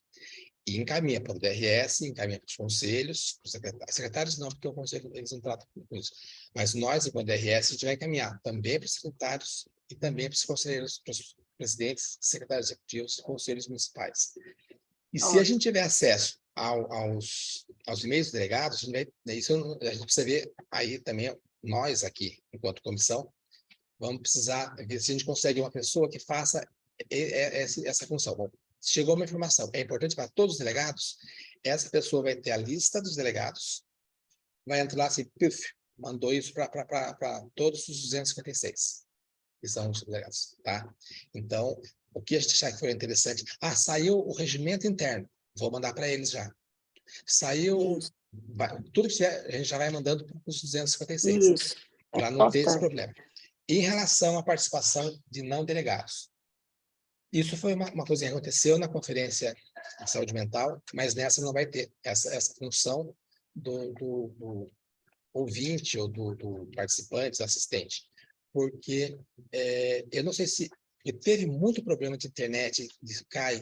e encaminha para o DRS, encaminha para os conselhos, para os secretários. Secretários não, porque o conselho eles não tratam com isso. Mas nós, enquanto DRS, a gente vai encaminhar também para os secretários e também para os conselheiros, para os presidentes, secretários executivos, conselhos municipais. E se a gente tiver acesso aos e-mails dos delegados, isso a gente precisa ver aí também, nós aqui, enquanto comissão, vamos precisar ver se a gente consegue uma pessoa que faça essa função. Bom, chegou uma informação, é importante para todos os delegados, essa pessoa vai ter a lista dos delegados, vai entrar lá assim, mandou isso para todos os 256, que são os delegados, tá? Então, o que a gente achar que foi interessante, saiu o regimento interno, vou mandar para eles já. Saiu, tudo que a gente já vai mandando para os 256, para não ter esse problema. Em relação à participação de não delegados, isso foi uma coisa que aconteceu na conferência de saúde mental, mas nessa não vai ter essa função do ouvinte ou do participante, do assistente, porque eu não sei se teve muito problema de internet, de cai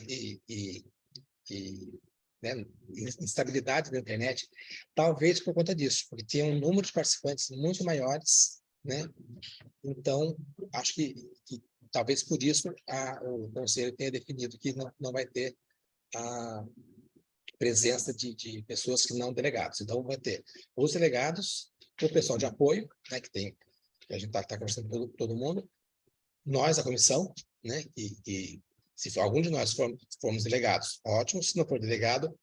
né, instabilidade da internet, talvez por conta disso, porque tinha um número de participantes muito maiores, né? Então, acho que talvez por isso o conselho tenha definido que não vai ter a presença de pessoas que não delegados. Então, vai ter os delegados, o pessoal de apoio, né, que a gente está conversando com todo mundo, nós, a comissão, né, e se algum de nós formos delegados, ótimo. Se não for delegado,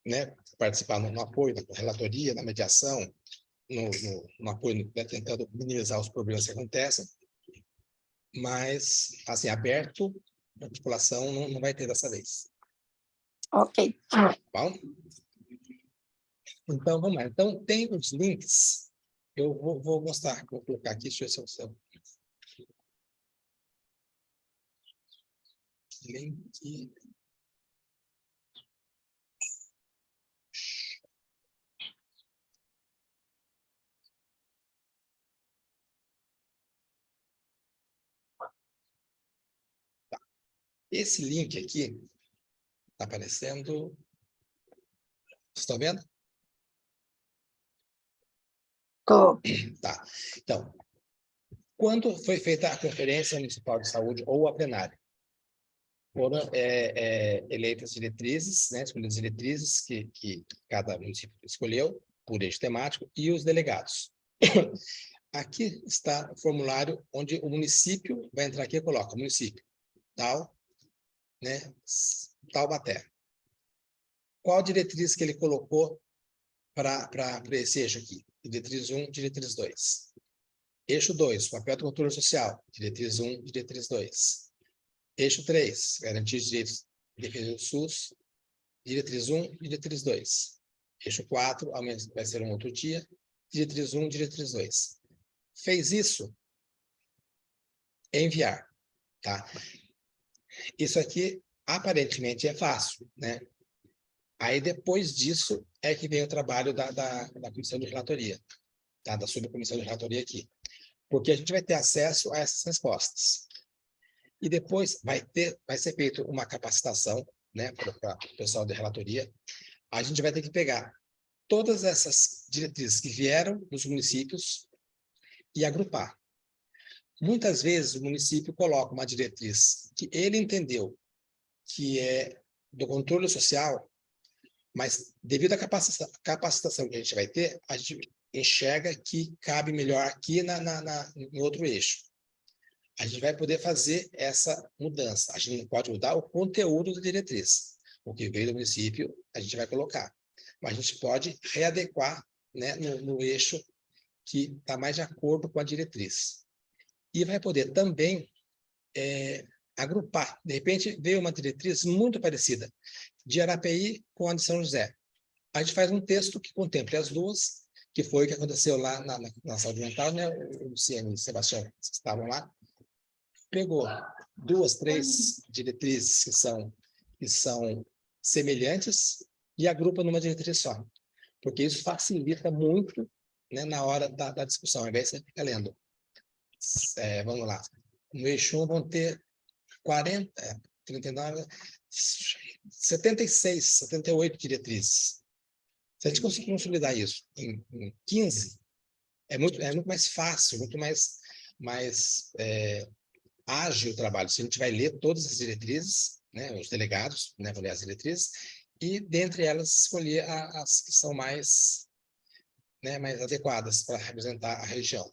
né, participar no apoio, na relatoria, na mediação, no apoio, né, tentando minimizar os problemas que acontecem, mas, assim, aberto, a população não vai ter dessa vez. Ok. Bom? Então, vamos lá. Então, tem os links, eu vou mostrar, vou colocar aqui, deixa eu ver se eu... Link... Esse link aqui está aparecendo. Vocês estão vendo? Tô. Tá. Então, quando foi feita a Conferência Municipal de Saúde ou a plenária, foram eleitas diretrizes, né, escolhidas diretrizes que cada município escolheu por eixo temático e os delegados. Aqui está o formulário onde o município vai entrar aqui e coloca município tal, né, Taubaté. Qual diretriz que ele colocou para esse eixo aqui? Diretriz 1, diretriz 2. Eixo 2, papel do controle social, diretriz 1, diretriz 2. Eixo 3, garantir os direitos de defesa do SUS, diretriz 1, diretriz 2. Eixo 4, vai ser um outro dia, diretriz 1, diretriz 2. Fez isso, enviar, tá? Isso aqui, aparentemente, é fácil, né? Aí, depois disso, é que vem o trabalho da comissão de relatoria, tá? Da subcomissão de relatoria aqui. Porque a gente vai ter acesso a essas respostas. E depois vai ser feita uma capacitação, né, para o pessoal da relatoria. A gente vai ter que pegar todas essas diretrizes que vieram dos municípios e agrupar. Muitas vezes o município coloca uma diretriz que ele entendeu que é do controle social, mas devido à capacitação que a gente vai ter, a gente enxerga que cabe melhor aqui em outro eixo. A gente vai poder fazer essa mudança. A gente não pode mudar o conteúdo da diretriz. O que veio do município, a gente vai colocar. Mas a gente pode readequar, né, no eixo que está mais de acordo com a diretriz. E vai poder também agrupar. De repente, veio uma diretriz muito parecida, de Arapeí com a de São José. A gente faz um texto que contemple as duas, que foi o que aconteceu lá na saúde mental, né? O Luciano e o Sebastião estavam lá. Pegou 2, 3 diretrizes que são semelhantes e agrupa numa diretriz só. Porque isso facilita muito, né, na hora da discussão. Ao invés de você ficar lendo. Vamos lá. No eixo 1 vão ter 40, 39, 76, 78 diretrizes. Se a gente conseguir consolidar isso em 15, é muito mais fácil, muito mais ágil o trabalho. Se a gente vai ler todas as diretrizes, né, os delegados, né, vão ler as diretrizes, e dentre elas escolher as que são mais adequadas para representar a região.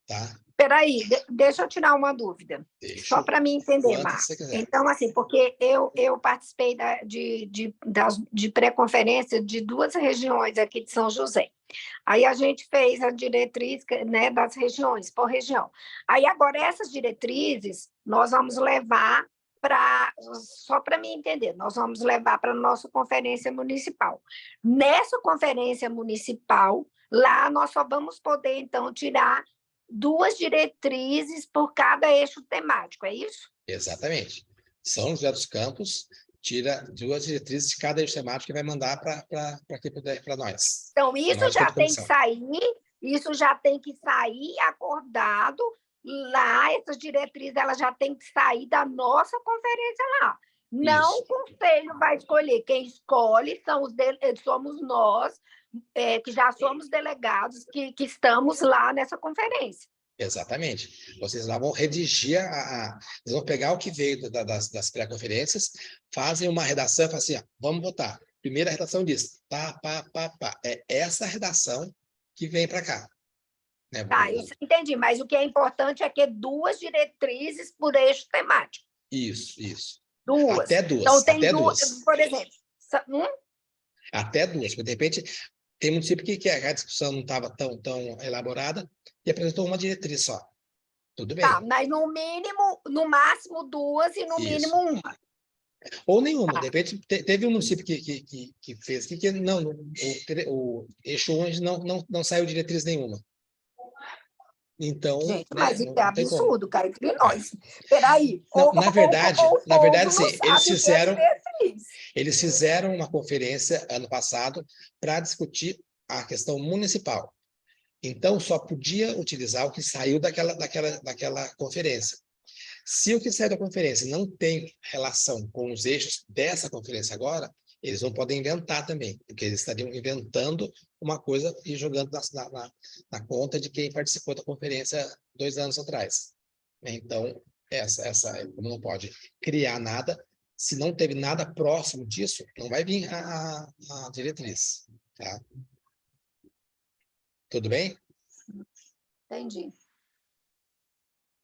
Tá? Espera aí, deixa eu tirar uma dúvida, só para mim entender, Marcos. Então, assim, porque eu participei de pré-conferência de 2 regiões aqui de São José. Aí a gente fez a diretriz, né, das regiões, por região. Aí agora essas diretrizes nós vamos levar só para mim entender, nós vamos levar para a nossa conferência municipal. Nessa conferência municipal, lá nós só vamos poder, então, tirar 2 diretrizes por cada eixo temático, é isso? Exatamente. São José dos Campos tira 2 diretrizes de cada eixo temático que vai mandar para nós. Então, isso já tem que sair acordado lá, essas diretrizes elas já tem que sair da nossa conferência lá. Não o conselho vai escolher, quem escolhe somos nós, que já somos delegados, que estamos lá nessa conferência. Exatamente. Vocês lá vão redigir, vocês vão pegar o que veio das pré-conferências, fazem uma redação e falam assim, vamos votar. Primeira redação diz, pá. É essa redação que vem para cá. Né? Tá, isso entendi, mas o que é importante é que 2 diretrizes por eixo temático. Isso. 2. Até 2. Então, tem até 2, por exemplo. Até 2, porque de repente tem município que a discussão não estava tão elaborada e apresentou uma diretriz só. Tudo bem. Tá, mas no máximo 2 e no mínimo 1. Ou nenhuma. Tá. De repente, teve um município que fez que o eixo 1 não saiu diretriz nenhuma. Então, gente, mas isso é absurdo, cá entre nós. Peraí. Na verdade, sim, eles fizeram uma conferência ano passado para discutir a questão municipal. Então, só podia utilizar o que saiu daquela conferência. Se o que saiu da conferência não tem relação com os eixos dessa conferência agora, eles não podem inventar também, porque eles estariam inventando uma coisa e jogando na conta de quem participou da conferência 2 anos atrás. Então, como não pode criar nada, se não teve nada próximo disso, não vai vir a diretriz, tá? Tudo bem? Entendi.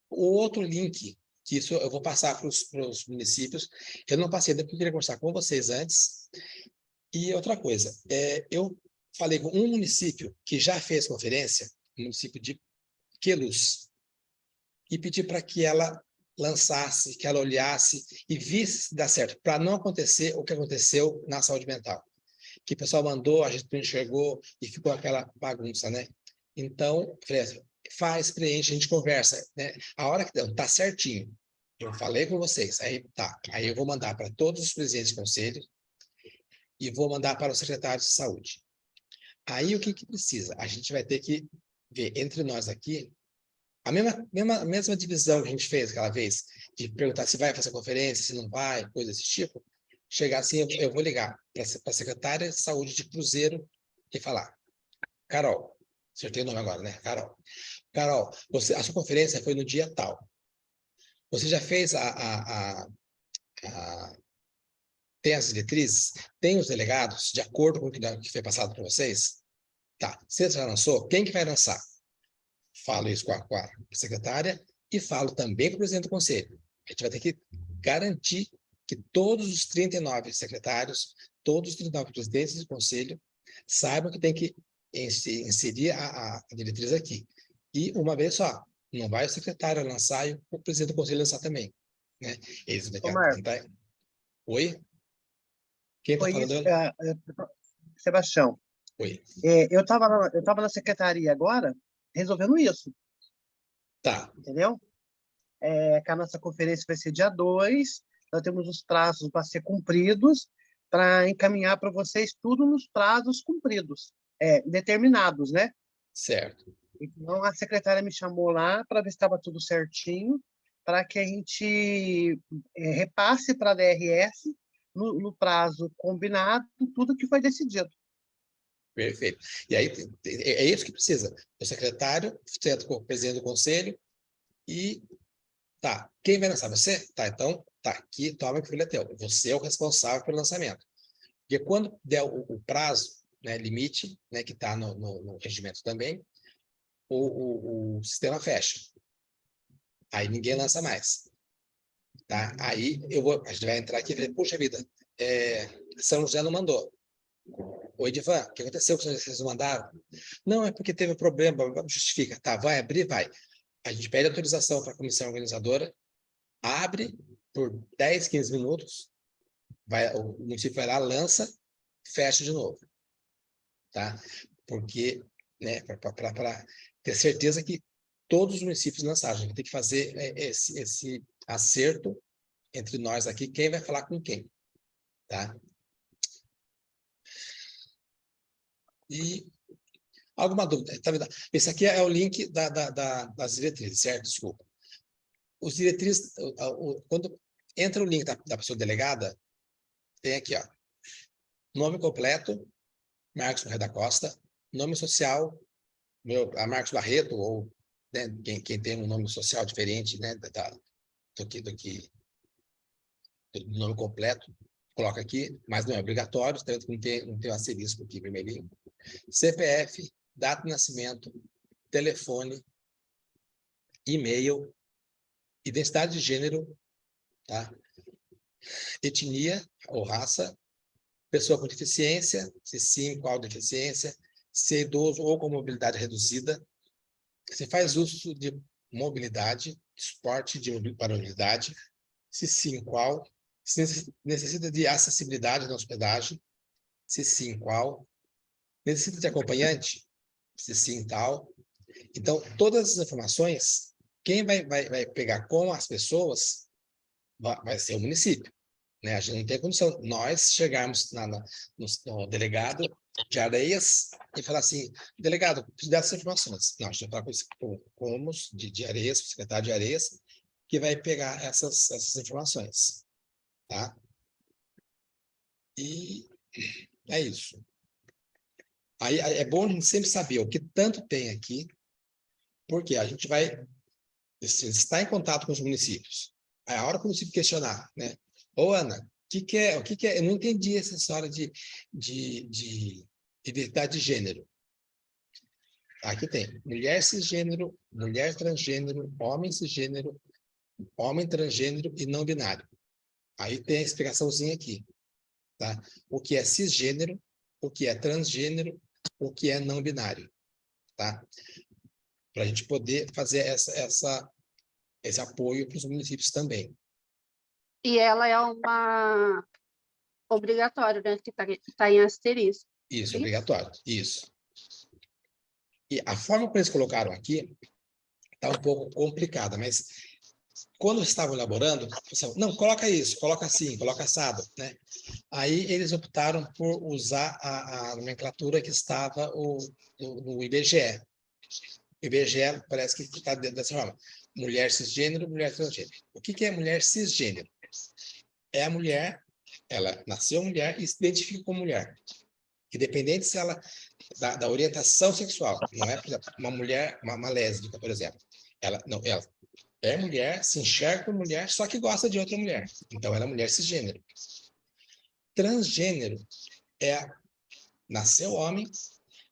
O outro link, que isso eu vou passar para os municípios, eu não passei, porque eu queria conversar com vocês antes. E outra coisa, eu falei com um município que já fez conferência, o município de Queluz, e pedi para que ela lançasse, que ela olhasse e visse se dá certo, para não acontecer o que aconteceu na saúde mental. Que o pessoal mandou, a gente não enxergou e ficou aquela bagunça, né? Então, falei assim, faz, preenche, a gente conversa, né? A hora que tá certinho, eu falei com vocês, aí tá, aí eu vou mandar para todos os presidentes de conselho e vou mandar para os secretários de saúde. Aí o que precisa? A gente vai ter que ver entre nós aqui a mesma divisão que a gente fez aquela vez, de perguntar se vai fazer conferência, se não vai, coisa desse tipo. Chegar assim, eu vou ligar para a secretária de saúde de Cruzeiro e falar: Carol, acertei o nome agora, né? Carol, a sua conferência foi no dia tal. Você já fez tem as diretrizes? Tem os delegados, de acordo com o que foi passado para vocês? Tá. Você já lançou? Quem que vai lançar? Falo isso com a secretária e falo também com o presidente do conselho. A gente vai ter que garantir que todos os 39 secretários, todos os 39 presidentes do conselho saibam que tem que inserir a diretriz aqui. E uma vez só, não vai o secretário lançar e o presidente do conselho lançar também. Né? Eles vão ter que... Oi? Quem está falando? Isso, Sebastião. Oi. Eu estava na secretaria agora, resolvendo isso. Tá. Entendeu? Que a nossa conferência vai ser dia 2, nós temos os prazos para ser cumpridos, para encaminhar para vocês tudo nos prazos cumpridos, determinados, né? Certo. Então, a secretária me chamou lá para ver se estava tudo certinho, para que a gente repasse para a DRS, no prazo combinado, tudo que foi decidido. Perfeito. E aí, é isso que precisa. O secretário, senta com o presidente do conselho e tá. Quem vai lançar? Você? Tá, então, tá aqui, toma que o filho é teu. Você é o responsável pelo lançamento. Porque quando der o prazo, né, limite, né, que está no regimento também, o sistema fecha. Aí ninguém lança mais. Tá? Aí a gente vai entrar aqui e falar, puxa vida, São José não mandou. Oi, Edivan, o que aconteceu que vocês mandaram? Não, é porque teve um problema, justifica. Tá, vai abrir? Vai. A gente pede autorização para a comissão organizadora, abre por 10, 15 minutos, o município vai lá, lança, fecha de novo. Tá? Porque, né, para ter certeza que todos os municípios lançaram, a gente tem que fazer esse acerto entre nós aqui, quem vai falar com quem. Tá? E alguma dúvida? Tá, esse aqui é o link das diretrizes, certo? Desculpa. Os diretrizes, quando entra o link da pessoa delegada, tem aqui, ó, nome completo, Marcos Correia da Costa, nome social, a Marcos Barreto, ou né, quem tem um nome social diferente, né, do nome completo, coloca aqui, mas não é obrigatório, tanto não tem um asterisco aqui vermelhinho. CPF, data de nascimento, telefone, e-mail, identidade de gênero, tá? Etnia ou raça, pessoa com deficiência, se sim, qual deficiência, se é idoso ou com mobilidade reduzida, se faz uso de mobilidade, esporte para mobilidade, se sim, qual, se necessita de acessibilidade na hospedagem, se sim, qual, necessita de acompanhante, se sim, tal. Então, todas as informações, quem vai pegar com as pessoas vai ser o município. Né? A gente não tem condição. Nós chegarmos no delegado de Areias e falar assim, delegado, preciso dessas informações. Não, a gente vai falar com o Comos de Areias, o secretário de Areias, que vai pegar essas informações. Tá? E é isso. Aí é bom a gente sempre saber o que tanto tem aqui, porque a gente vai está em contato com os municípios. Aí, a hora que o município questionar, né? Ô, Ana, o que é? Eu não entendi essa história de identidade de gênero. Aqui tem mulher cisgênero, mulher transgênero, homem cisgênero, homem transgênero e não binário. Aí tem a explicaçãozinha aqui, tá? O que é cisgênero, o que é transgênero, o que é não binário, tá? Para a gente poder fazer esse apoio para os municípios também. E ela é uma obrigatória, né? Que está em asterisco. Isso, obrigatório. Isso. E a forma como eles colocaram aqui está um pouco complicada, mas quando estavam elaborando, não, coloca isso, coloca assim, coloca assado, né? Aí eles optaram por usar a nomenclatura que estava no IBGE. O IBGE parece que está dessa forma. Mulher cisgênero, mulher transgênero. O que é mulher cisgênero? É a mulher, ela nasceu mulher e se identifica como mulher. Independente se ela da orientação sexual, não é, por exemplo, uma mulher, uma lésbica, por exemplo. Ela é mulher, se enxerga como mulher, só que gosta de outra mulher. Então, ela é mulher cisgênero. Transgênero nasceu homem,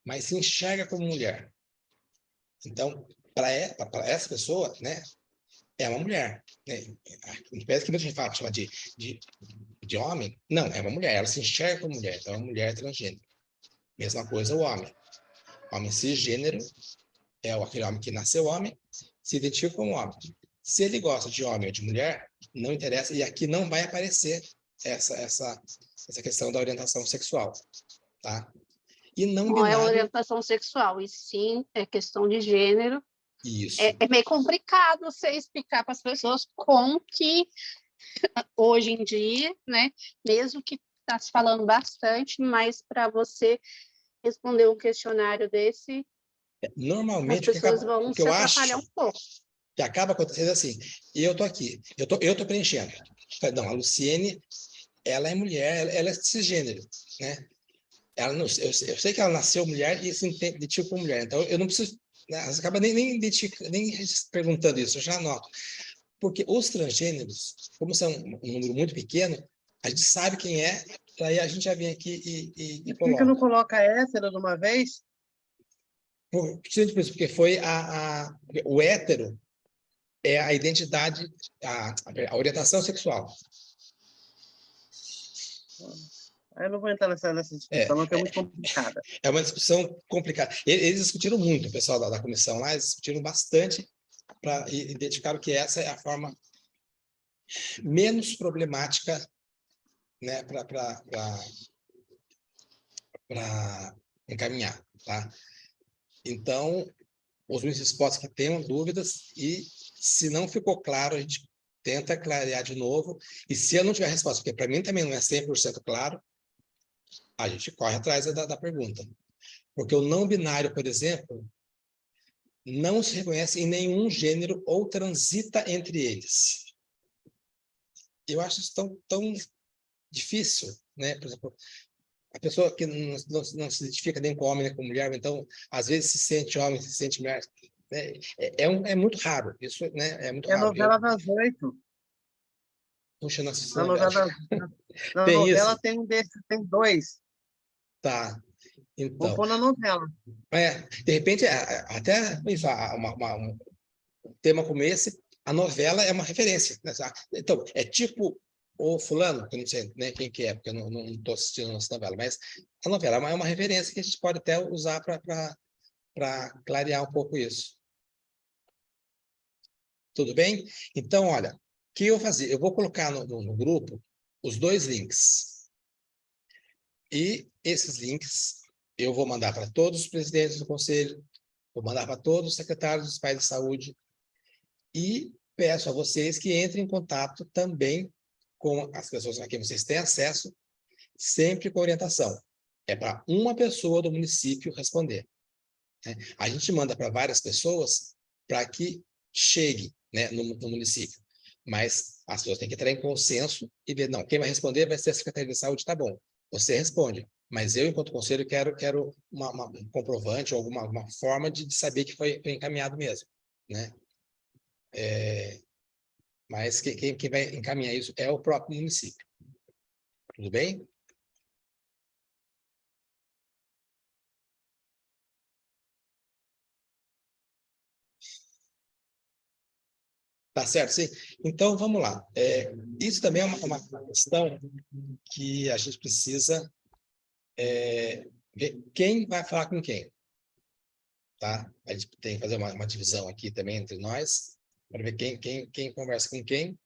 mas se enxerga como mulher. Então, para essa pessoa, né, é uma mulher. Né? Parece que a gente chama de homem. Não, é uma mulher. Ela se enxerga como mulher. Então, é uma mulher transgênero. Mesma coisa o homem. Homem cisgênero é aquele homem que nasceu homem, se identifica como homem. Se ele gosta de homem ou de mulher, não interessa, e aqui não vai aparecer essa questão da orientação sexual, tá? E não Não é binário... orientação sexual, e sim é questão de gênero. Isso. É meio complicado você explicar para as pessoas como que, hoje em dia, né, mesmo que está se falando bastante, mas para você responder um questionário desse, Normalmente, as pessoas vão o que se eu atrapalhar acho um pouco. que acaba acontecendo assim, e eu tô aqui, eu tô preenchendo. Não, a Luciene, ela é mulher, ela é cisgênero, né? Ela não, eu sei que ela nasceu mulher e se identifica como mulher, então eu não preciso, né, você acaba nem perguntando isso, eu já anoto. Porque os transgêneros, como são um número muito pequeno, a gente sabe quem é, aí a gente já vem aqui e Por que não coloca. coloca hétero de uma vez? Porque foi o hétero é a identidade, a orientação sexual. Eu não vou entrar nessa discussão, não, que é muito complicada. É uma discussão complicada. Eles discutiram muito, o pessoal da comissão lá, eles discutiram bastante para identificar que essa é a forma menos problemática, né, para encaminhar, tá? Então, os municípios podem que tenham dúvidas e, se não ficou claro, a gente tenta clarear de novo. E se eu não tiver resposta, porque para mim também não é 100% claro, a gente corre atrás da pergunta. Porque o não binário, por exemplo, não se reconhece em nenhum gênero ou transita entre eles. Eu acho isso tão difícil, né? Por exemplo, a pessoa que não se identifica nem com homem nem com mulher, então, às vezes se sente homem, se sente mulher. Né? É muito raro, isso, né? É muito É a raro. novela das 8. Puxa, nossa, Na tem novela isso? tem um desses, tem dois. Tá, Vou então. pôr na novela. De repente, até isso, um tema como esse, a novela é uma referência. Né? Então, é tipo o fulano, que eu não sei nem quem que é, porque eu não estou assistindo a nossa novela, mas a novela é uma referência que a gente pode até usar para clarear um pouco isso. Tudo bem? Então, olha, o que eu vou fazer? Eu vou colocar no grupo os 2 links. E esses links eu vou mandar para todos os presidentes do conselho, vou mandar para todos os secretários dos pais de saúde e peço a vocês que entrem em contato também com as pessoas a quem vocês têm acesso, sempre com orientação. É para uma pessoa do município responder. Né? A gente manda para várias pessoas para que chegue, né, no município. Mas as pessoas têm que entrar em consenso e ver, não, quem vai responder vai ser a Secretaria de Saúde, tá bom. Você responde, mas eu, enquanto conselho, quero um comprovante ou alguma forma de saber que foi encaminhado mesmo. Né? Mas quem vai encaminhar isso é o próprio município. Tudo bem? Tá certo, sim. Então, vamos lá. Isso também é uma questão que a gente precisa ver quem vai falar com quem. Tá? A gente tem que fazer uma divisão aqui também entre nós, para ver quem conversa com quem.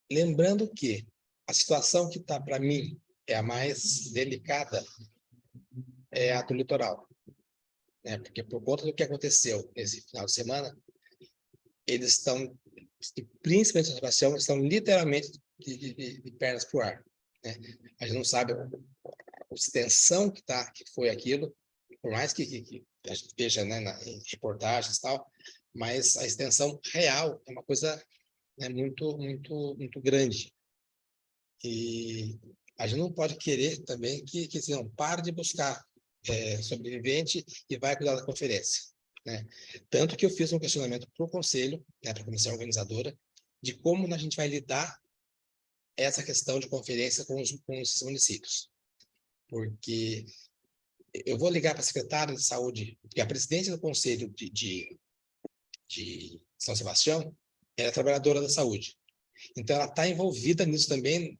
Lembrando que a situação que está, para mim, é a mais delicada, é a do litoral. Né? Porque por conta do que aconteceu nesse final de semana, eles estão, principalmente a Sebastião, estão literalmente de pernas para o ar. Né? A gente não sabe a extensão que foi aquilo, por mais que a gente veja, né, em reportagens e tal, mas a extensão real é uma coisa, né, muito, muito, muito grande. E a gente não pode querer também que assim, não, pare de buscar sobrevivente e vai cuidar da conferência. Né? Tanto que eu fiz um questionamento para o conselho, né, para a comissão organizadora, de como a gente vai lidar essa questão de conferência com os municípios. Porque eu vou ligar para a secretária de saúde, porque a presidente do conselho de São Sebastião é trabalhadora da saúde. Então, ela está envolvida nisso também,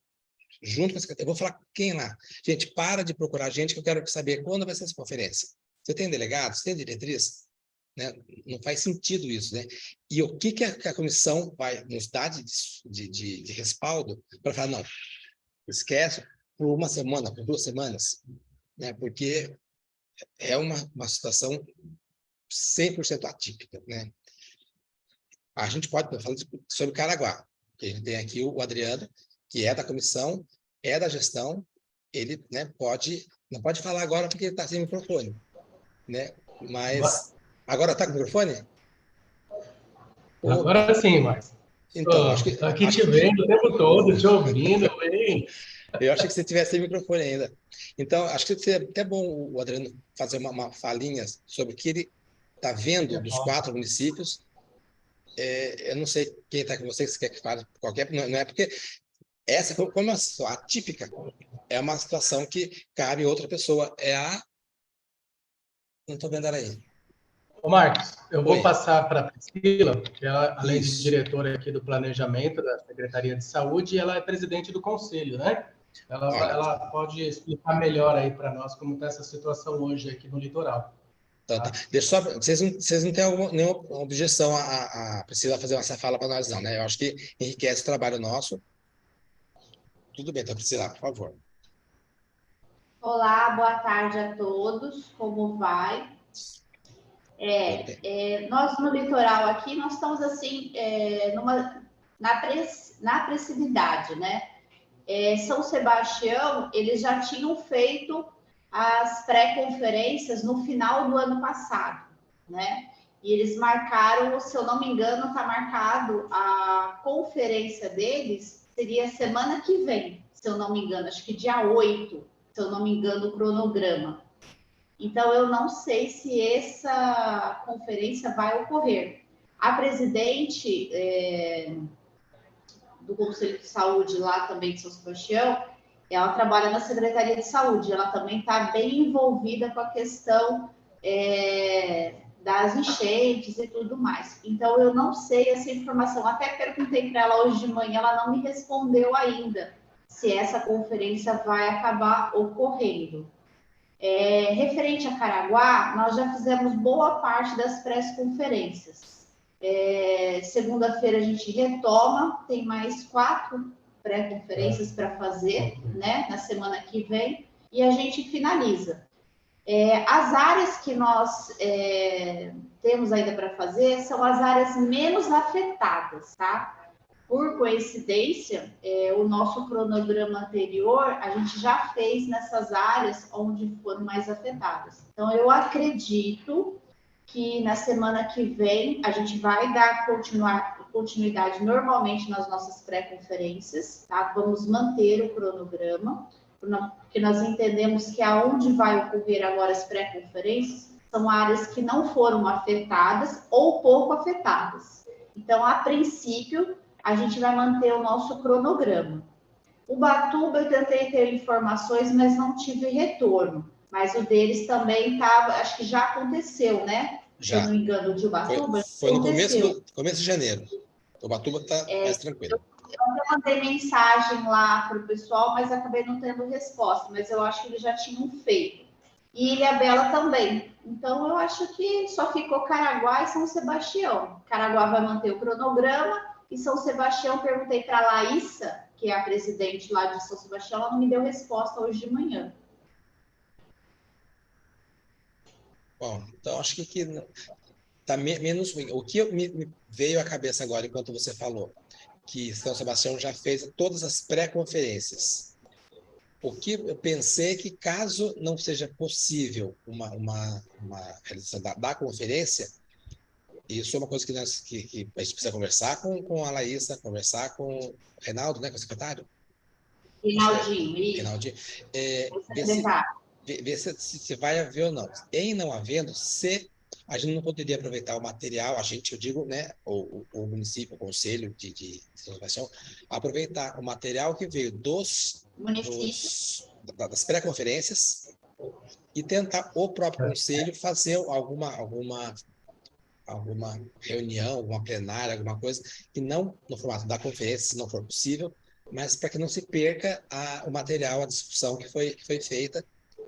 junto com a secretária. Eu vou falar com quem lá? Gente, para de procurar gente, que eu quero saber quando vai ser essa conferência. Você tem delegado? Você tem diretriz? Né? Não faz sentido isso, né? E o que a comissão vai nos dar de respaldo para falar, não, esquece por uma semana, por 2 semanas, né? Porque é uma situação 100% atípica, né? A gente pode falar sobre Caraguá, que a gente tem aqui o Adriano, que é da comissão, é da gestão, ele, né, não pode falar agora porque ele está sem microfone, né? Mas agora está com microfone? Agora sim, Marcos. Então, Estou aqui te vendo o tempo todo, te ouvindo, hein? Eu achei que você tivesse sem microfone ainda. Então, acho que seria até bom o Adriano fazer uma falinha sobre o que ele está vendo dos 4 municípios. Eu não sei quem está com você, se quer que fale qualquer... Não é porque essa, como é uma situação atípica, é uma situação que cabe outra pessoa. Não estou vendo ela aí. Ô Marcos, eu vou Oi. passar para a Priscila, que ela, além Isso. de diretora aqui do Planejamento da Secretaria de Saúde, ela é presidente do Conselho, né? Ela pode explicar melhor aí para nós como está essa situação hoje aqui no litoral. Então, tá. Deixa só, vocês não têm nenhuma objeção a Priscila fazer essa fala para nós, não, né? Eu acho que enriquece o trabalho nosso. Tudo bem, então, Priscila, por favor. Olá, boa tarde a todos. Como vai? Nós no litoral aqui, nós estamos assim, na proximidade, né? São Sebastião, eles já tinham feito as pré-conferências no final do ano passado, né? E eles marcaram, se eu não me engano, está marcado a conferência deles, seria semana que vem, se eu não me engano, acho que dia 8, se eu não me engano, o cronograma. Então, eu não sei se essa conferência vai ocorrer. A presidente do Conselho de Saúde lá também de São Sebastião, ela trabalha na Secretaria de Saúde, ela também está bem envolvida com a questão das enchentes e tudo mais. Então, eu não sei essa informação. Até perguntei para ela hoje de manhã, ela não me respondeu ainda se essa conferência vai acabar ocorrendo. Referente a Caraguá, nós já fizemos boa parte das pré-conferências. Segunda-feira a gente retoma, tem mais 4 pré-conferências para fazer, né, na semana que vem, e a gente finaliza. As áreas que nós temos ainda para fazer são as áreas menos afetadas, tá? Por coincidência, o nosso cronograma anterior, a gente já fez nessas áreas onde foram mais afetadas. Então, eu acredito que na semana que vem a gente vai dar continuidade normalmente nas nossas pré-conferências, tá? Vamos manter o cronograma, porque nós entendemos que aonde vai ocorrer agora as pré-conferências são áreas que não foram afetadas ou pouco afetadas. Então, a princípio, a gente vai manter o nosso cronograma. Ubatuba, eu tentei ter informações, mas não tive retorno. Mas o deles também estava, acho que já aconteceu, né? Se eu Já. não me engano, de Ubatuba. Foi no aconteceu. começo de janeiro. Ubatuba está mais tranquilo. Eu mandei mensagem lá para o pessoal, mas acabei não tendo resposta. Mas eu acho que eles já tinham feito. E Ilhabela também. Então, eu acho que só ficou Caraguá e São Sebastião. Caraguá vai manter o cronograma e São Sebastião, perguntei para a Laísa, que é a presidente lá de São Sebastião, ela não me deu resposta hoje de manhã. Bom, então acho que tá menos ruim. O que me veio à cabeça agora, enquanto você falou, que São Sebastião já fez todas as pré-conferências. O que eu pensei que, caso não seja possível uma realização da conferência, isso é uma coisa que a gente precisa conversar com a Laísa, conversar com o Reinaldo, né, com o secretário? Rinaldinho, isso. Reinaldinho. Ver se vai haver ou não. Em não havendo, se a gente não poderia aproveitar o material, eu digo, né, o município, o conselho de São Sebastião, aproveitar o material que veio das pré-conferências e tentar o próprio conselho fazer alguma reunião, alguma plenária, alguma coisa, que não no formato da conferência, se não for possível, mas para que não se perca o material, a discussão que foi feita,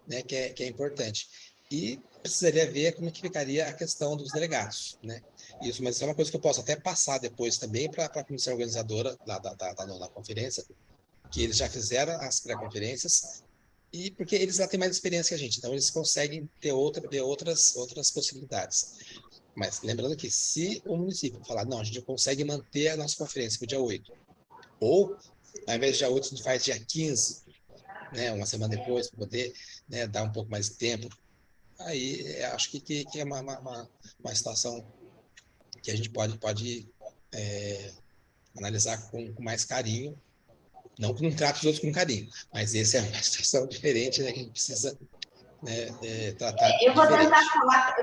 né, que é importante. E precisaria ver como que ficaria a questão dos delegados, né? Isso, mas isso é uma coisa que eu posso até passar depois também para a comissão organizadora da conferência, que eles já fizeram as pré-conferências, e porque eles lá têm mais experiência que a gente, então eles conseguem ter outras possibilidades. Mas lembrando que se o município falar, não, a gente consegue manter a nossa conferência para o dia 8, ou ao invés de dia 8, a gente faz dia 15, né, uma semana depois, para poder, né, dar um pouco mais de tempo, aí acho que é uma situação que a gente pode analisar com mais carinho, não que não trate os outros com carinho, mas essa é uma situação diferente, né, que a gente precisa, né, tratar eu vou diferente. tentar falar,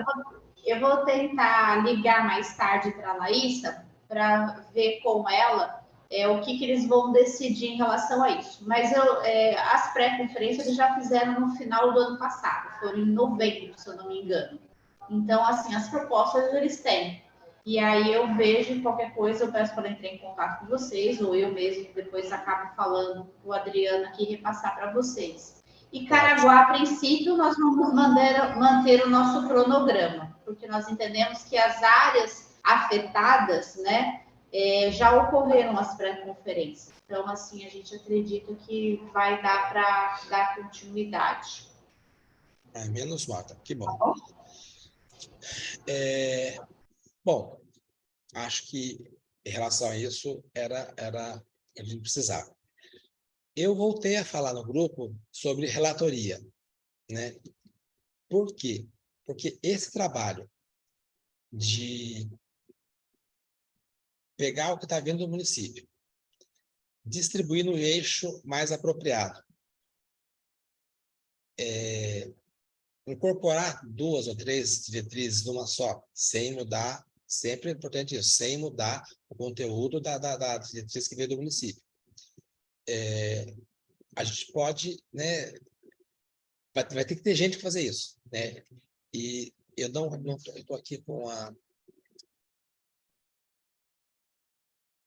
eu vou tentar ligar mais tarde para a Laísa, para ver com ela o que eles vão decidir em relação a isso. Mas as pré-conferências eles já fizeram no final do ano passado, foram em novembro, se eu não me engano. Então, assim, as propostas eles têm. E aí eu vejo qualquer coisa, eu peço para entrar em contato com vocês, ou eu mesmo depois acabo falando com o Adriano aqui e repassar para vocês. E Caraguá, a princípio, nós vamos manter o nosso cronograma, porque nós entendemos que as áreas afetadas, né, já ocorreram as pré-conferências. Então, assim, a gente acredita que vai dar para dar continuidade. Menos nota, que bom. Tá bom? Bom, acho que em relação a isso era o que a gente precisava. Eu voltei a falar no grupo sobre relatoria, né? Por quê? Porque esse trabalho de pegar o que está vindo do município, distribuir no eixo mais apropriado, incorporar 2 ou 3 diretrizes numa só, sem mudar, sempre é importante isso, sem mudar o conteúdo da diretriz que veio do município. A gente pode, né, vai ter que ter gente para fazer isso, né? E eu não estou aqui com a...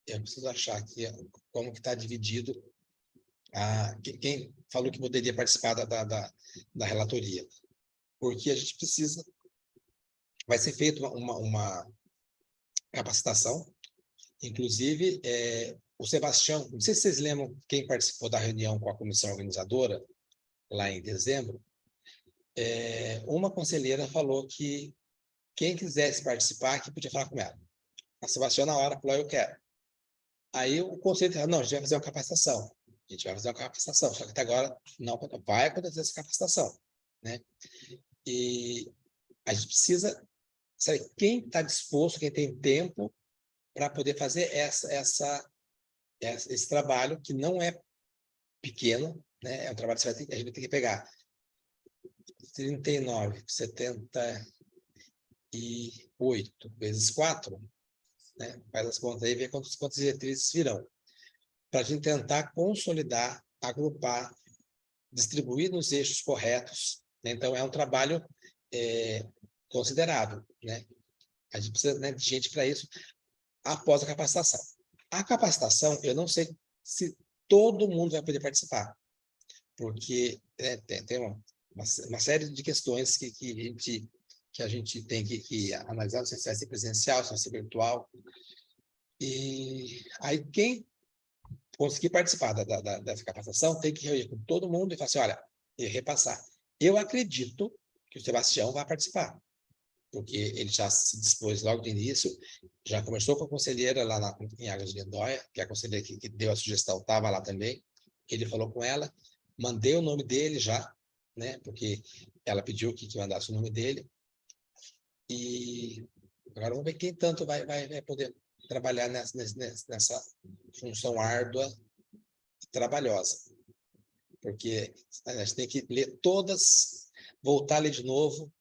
Eu preciso achar aqui como que está dividido quem falou que poderia participar da relatoria. Porque a gente precisa... Vai ser feita uma capacitação, inclusive o Sebastião, não sei se vocês lembram quem participou da reunião com a comissão organizadora, lá em dezembro, uma conselheira falou que quem quisesse participar, que podia falar com ela. A Sebastião, na hora, falou, eu quero. Aí o conselho falou, não, a gente vai fazer uma capacitação. A gente vai fazer uma capacitação, só que até agora não vai acontecer essa capacitação, né? E a gente precisa saber quem está disposto, quem tem tempo para poder fazer esse trabalho, que não é pequeno, né? É um trabalho que a gente vai ter que pegar 39, 78 vezes 4, né? Faz as contas aí e vê quantas diretrizes virão. Para a gente tentar consolidar, agrupar, distribuir nos eixos corretos, né? Então, é um trabalho considerável, né? A gente precisa, né, de gente para isso após a capacitação. A capacitação, eu não sei se todo mundo vai poder participar, porque tem uma série de questões que a gente tem que analisar, não sei se vai ser presencial, se vai ser virtual. E aí, quem conseguir participar dessa capacitação tem que reunir com todo mundo e falar assim, olha, e repassar. Eu acredito que o Sebastião vai participar, porque ele já se dispôs logo de início, já conversou com a conselheira lá em Águas de Lindóia, que é a conselheira que deu a sugestão, estava lá também, ele falou com ela, mandei o nome dele já, né, porque ela pediu que mandasse o nome dele, e agora vamos ver quem tanto vai poder trabalhar nessa função árdua e trabalhosa, porque a gente tem que ler todas, voltar a ler de novo,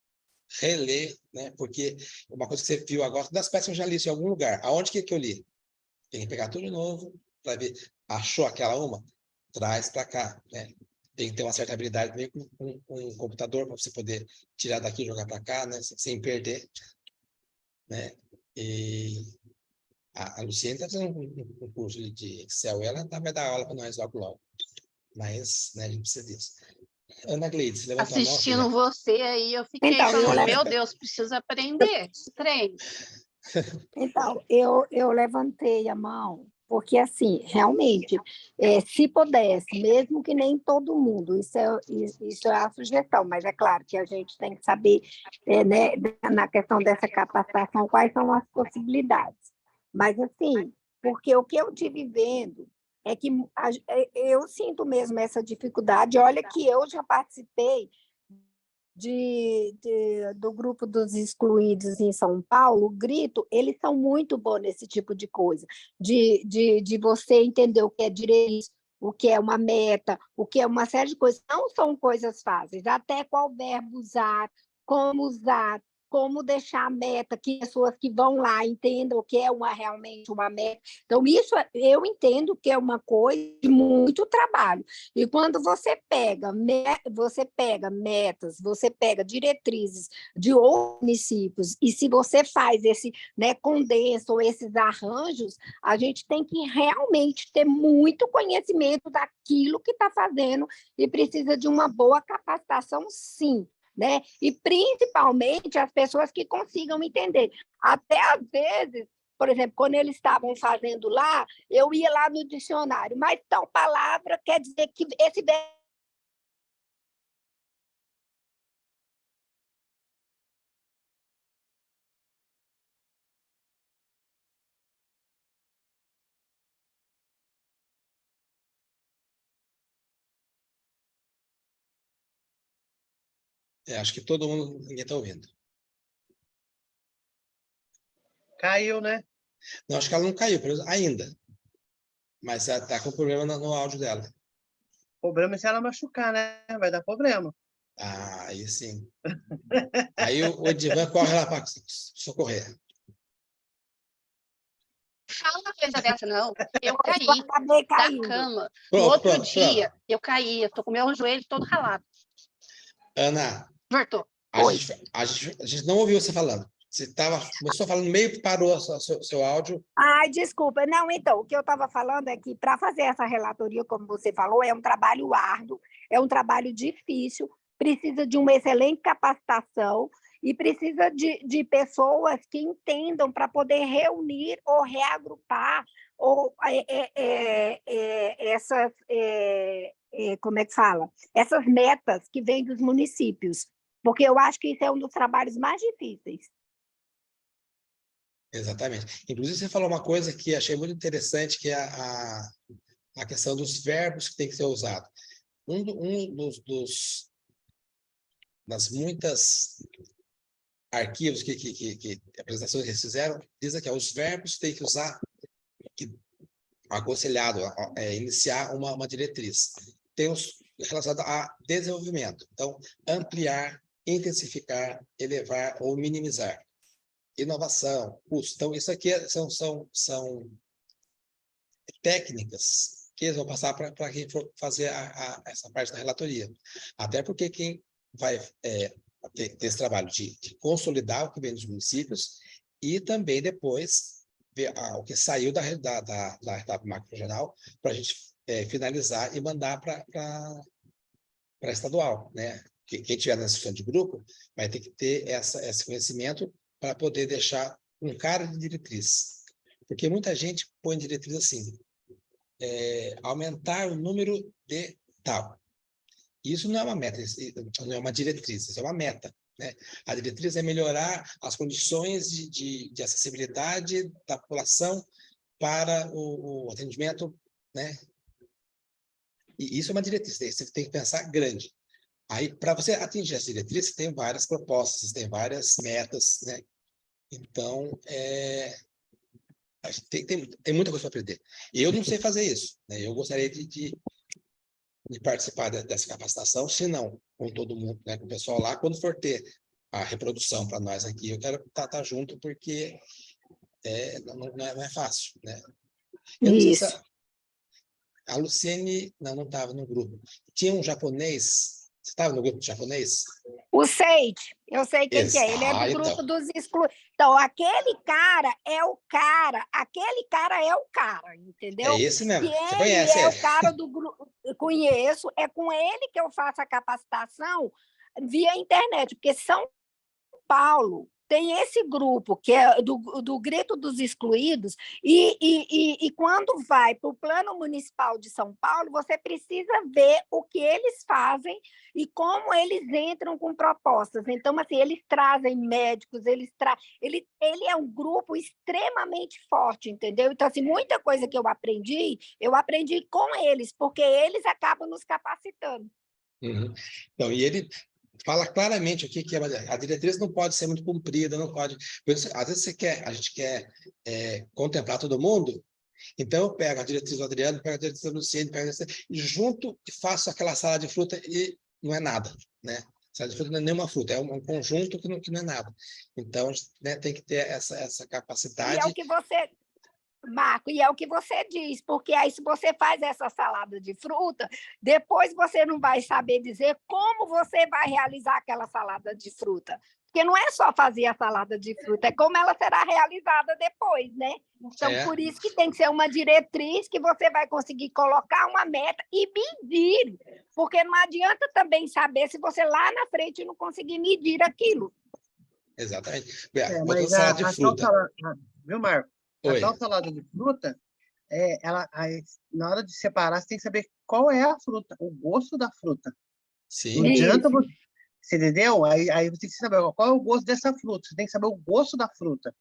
reler, né? Porque uma coisa que você viu agora, das peças eu já li isso em algum lugar. Aonde que eu li? Tem que pegar tudo de novo para ver. Achou aquela uma? Traz para cá, né? Tem que ter uma certa habilidade também com um computador para você poder tirar daqui e jogar para cá, né? Sem perder, né? E a Luciene está fazendo um curso de Excel, ela vai dar aula para nós logo. Mas, né, a gente precisa disso. Ana Gleides, levantou a mão, Assistindo filha. você aí, eu fiquei Então, falando, meu Deus, preciso aprender esse trem. Então, eu levantei a mão, porque, assim, realmente, se pudesse, mesmo que nem todo mundo, isso é a sugestão, mas é claro que a gente tem que saber, né, na questão dessa capacitação, quais são as possibilidades. Mas, assim, porque o que eu tive vendo é que eu sinto mesmo essa dificuldade. Olha que eu já participei do grupo dos excluídos em São Paulo, o Grito, eles são muito bons nesse tipo de coisa, de você entender o que é direito, o que é uma meta, o que é uma série de coisas. Não são coisas fáceis, até qual verbo usar, como deixar a meta, que pessoas que vão lá entendam o que é realmente uma meta. Então, isso eu entendo que é uma coisa de muito trabalho. E quando você pega metas, você pega diretrizes de outros municípios, e se você faz esse, né, condensa ou esses arranjos, a gente tem que realmente ter muito conhecimento daquilo que está fazendo e precisa de uma boa capacitação, sim. Né? E principalmente as pessoas que consigam entender. Até às vezes, por exemplo, quando eles estavam fazendo lá, eu ia lá no dicionário, mas tal palavra quer dizer que esse Acho que todo mundo, ninguém está ouvindo. Caiu, né? Não, acho que ela não caiu, ainda. Mas ela está com problema no áudio dela. O problema é se ela machucar, né? Vai dar problema. Ah, aí sim. Aí o Edivan corre lá para socorrer. Fala uma coisa dessa, não. Eu caí acabei da caindo. cama. Pronto, No outro pronto, dia, pronto. eu caí. Eu tô com o meu joelho todo ralado. Ana, Voltou. a gente não ouviu você falando. Você começou falando meio que parou seu áudio. Ai, desculpa. Não, então, o que eu estava falando é que para fazer essa relatoria, como você falou, é um trabalho árduo, é um trabalho difícil, precisa de uma excelente capacitação e precisa de pessoas que entendam para poder reunir ou reagrupar ou, essas, como é que fala? Essas metas que vêm dos municípios, porque eu acho que isso é um dos trabalhos mais difíceis. Exatamente. Inclusive, você falou uma coisa que achei muito interessante, que é a questão dos verbos que tem que ser usado. Das muitas arquivos que apresentações que eles fizeram, diz que os verbos tem que usar, aconselhado, iniciar uma diretriz. Tem os relacionados a desenvolvimento. Então, ampliar, intensificar, elevar ou minimizar. inovação, custo. Então, isso aqui são técnicas que eles vão passar para quem for fazer essa parte da relatoria. Até porque quem vai ter esse trabalho de consolidar o que vem dos municípios e também depois ver o que saiu da etapa macro-regional para a gente finalizar e mandar para estadual, né? Quem tiver na instituição de grupo vai ter que ter esse conhecimento para poder deixar um cara de diretriz. Porque muita gente põe diretriz assim, aumentar o número de tal. Isso não é uma meta, não é uma diretriz, isso é uma meta, né? A diretriz é melhorar as condições de acessibilidade da população para o atendimento, né? E isso é uma diretriz, você tem que pensar grande. Aí, para você atingir essa diretriz, você tem várias propostas, tem várias metas, né? Então, tem muita coisa para aprender. Eu não sei fazer isso, né? Eu gostaria de participar dessa capacitação, se não, com todo mundo, né, com o pessoal lá, quando for ter a reprodução para nós aqui, eu quero estar junto, porque não é fácil, né? Eu não sei se a Luciene não estava no grupo. Tinha um japonês, você estava no grupo de japonês? O Seiji, eu sei quem que é, ele é do então. grupo dos excluídos. Então, aquele cara é o cara, entendeu? É esse mesmo, e você ele conhece é ele? o cara do grupo, conheço, é com ele que eu faço a capacitação via internet, porque São Paulo tem esse grupo, que é do Grito dos Excluídos, e quando vai para o Plano Municipal de São Paulo, você precisa ver o que eles fazem e como eles entram com propostas. Então, assim, eles trazem médicos, ele é um grupo extremamente forte, entendeu? Então, assim, muita coisa que eu aprendi com eles, porque eles acabam nos capacitando. Uhum. Então, e ele fala claramente aqui que a diretriz não pode ser muito cumprida, não pode. Às vezes a gente quer contemplar todo mundo, então eu pego a diretriz do Adriano, pego a diretriz do Luciene, pego a diretriz, e junto e faço aquela sala de fruta e não é nada, né? Sala de fruta não é nenhuma fruta, é um conjunto que não é nada. Então, né, tem que ter essa capacidade. E é o que você... Marco, e é o que você diz, porque aí se você faz essa salada de fruta, depois você não vai saber dizer como você vai realizar aquela salada de fruta. Porque não é só fazer a salada de fruta, é como ela será realizada depois, né? Então, por isso que tem que ser uma diretriz que você vai conseguir colocar uma meta e medir, porque não adianta também saber se você lá na frente não conseguir medir aquilo. Exatamente. Mas salada de fruta. Viu, Marco? Oi. A tal salada de fruta, na hora de separar, você tem que saber qual é a fruta, o gosto da fruta. Sim. Não adianta você entendeu? Aí você tem que saber qual é o gosto dessa fruta, você tem que saber o gosto da fruta.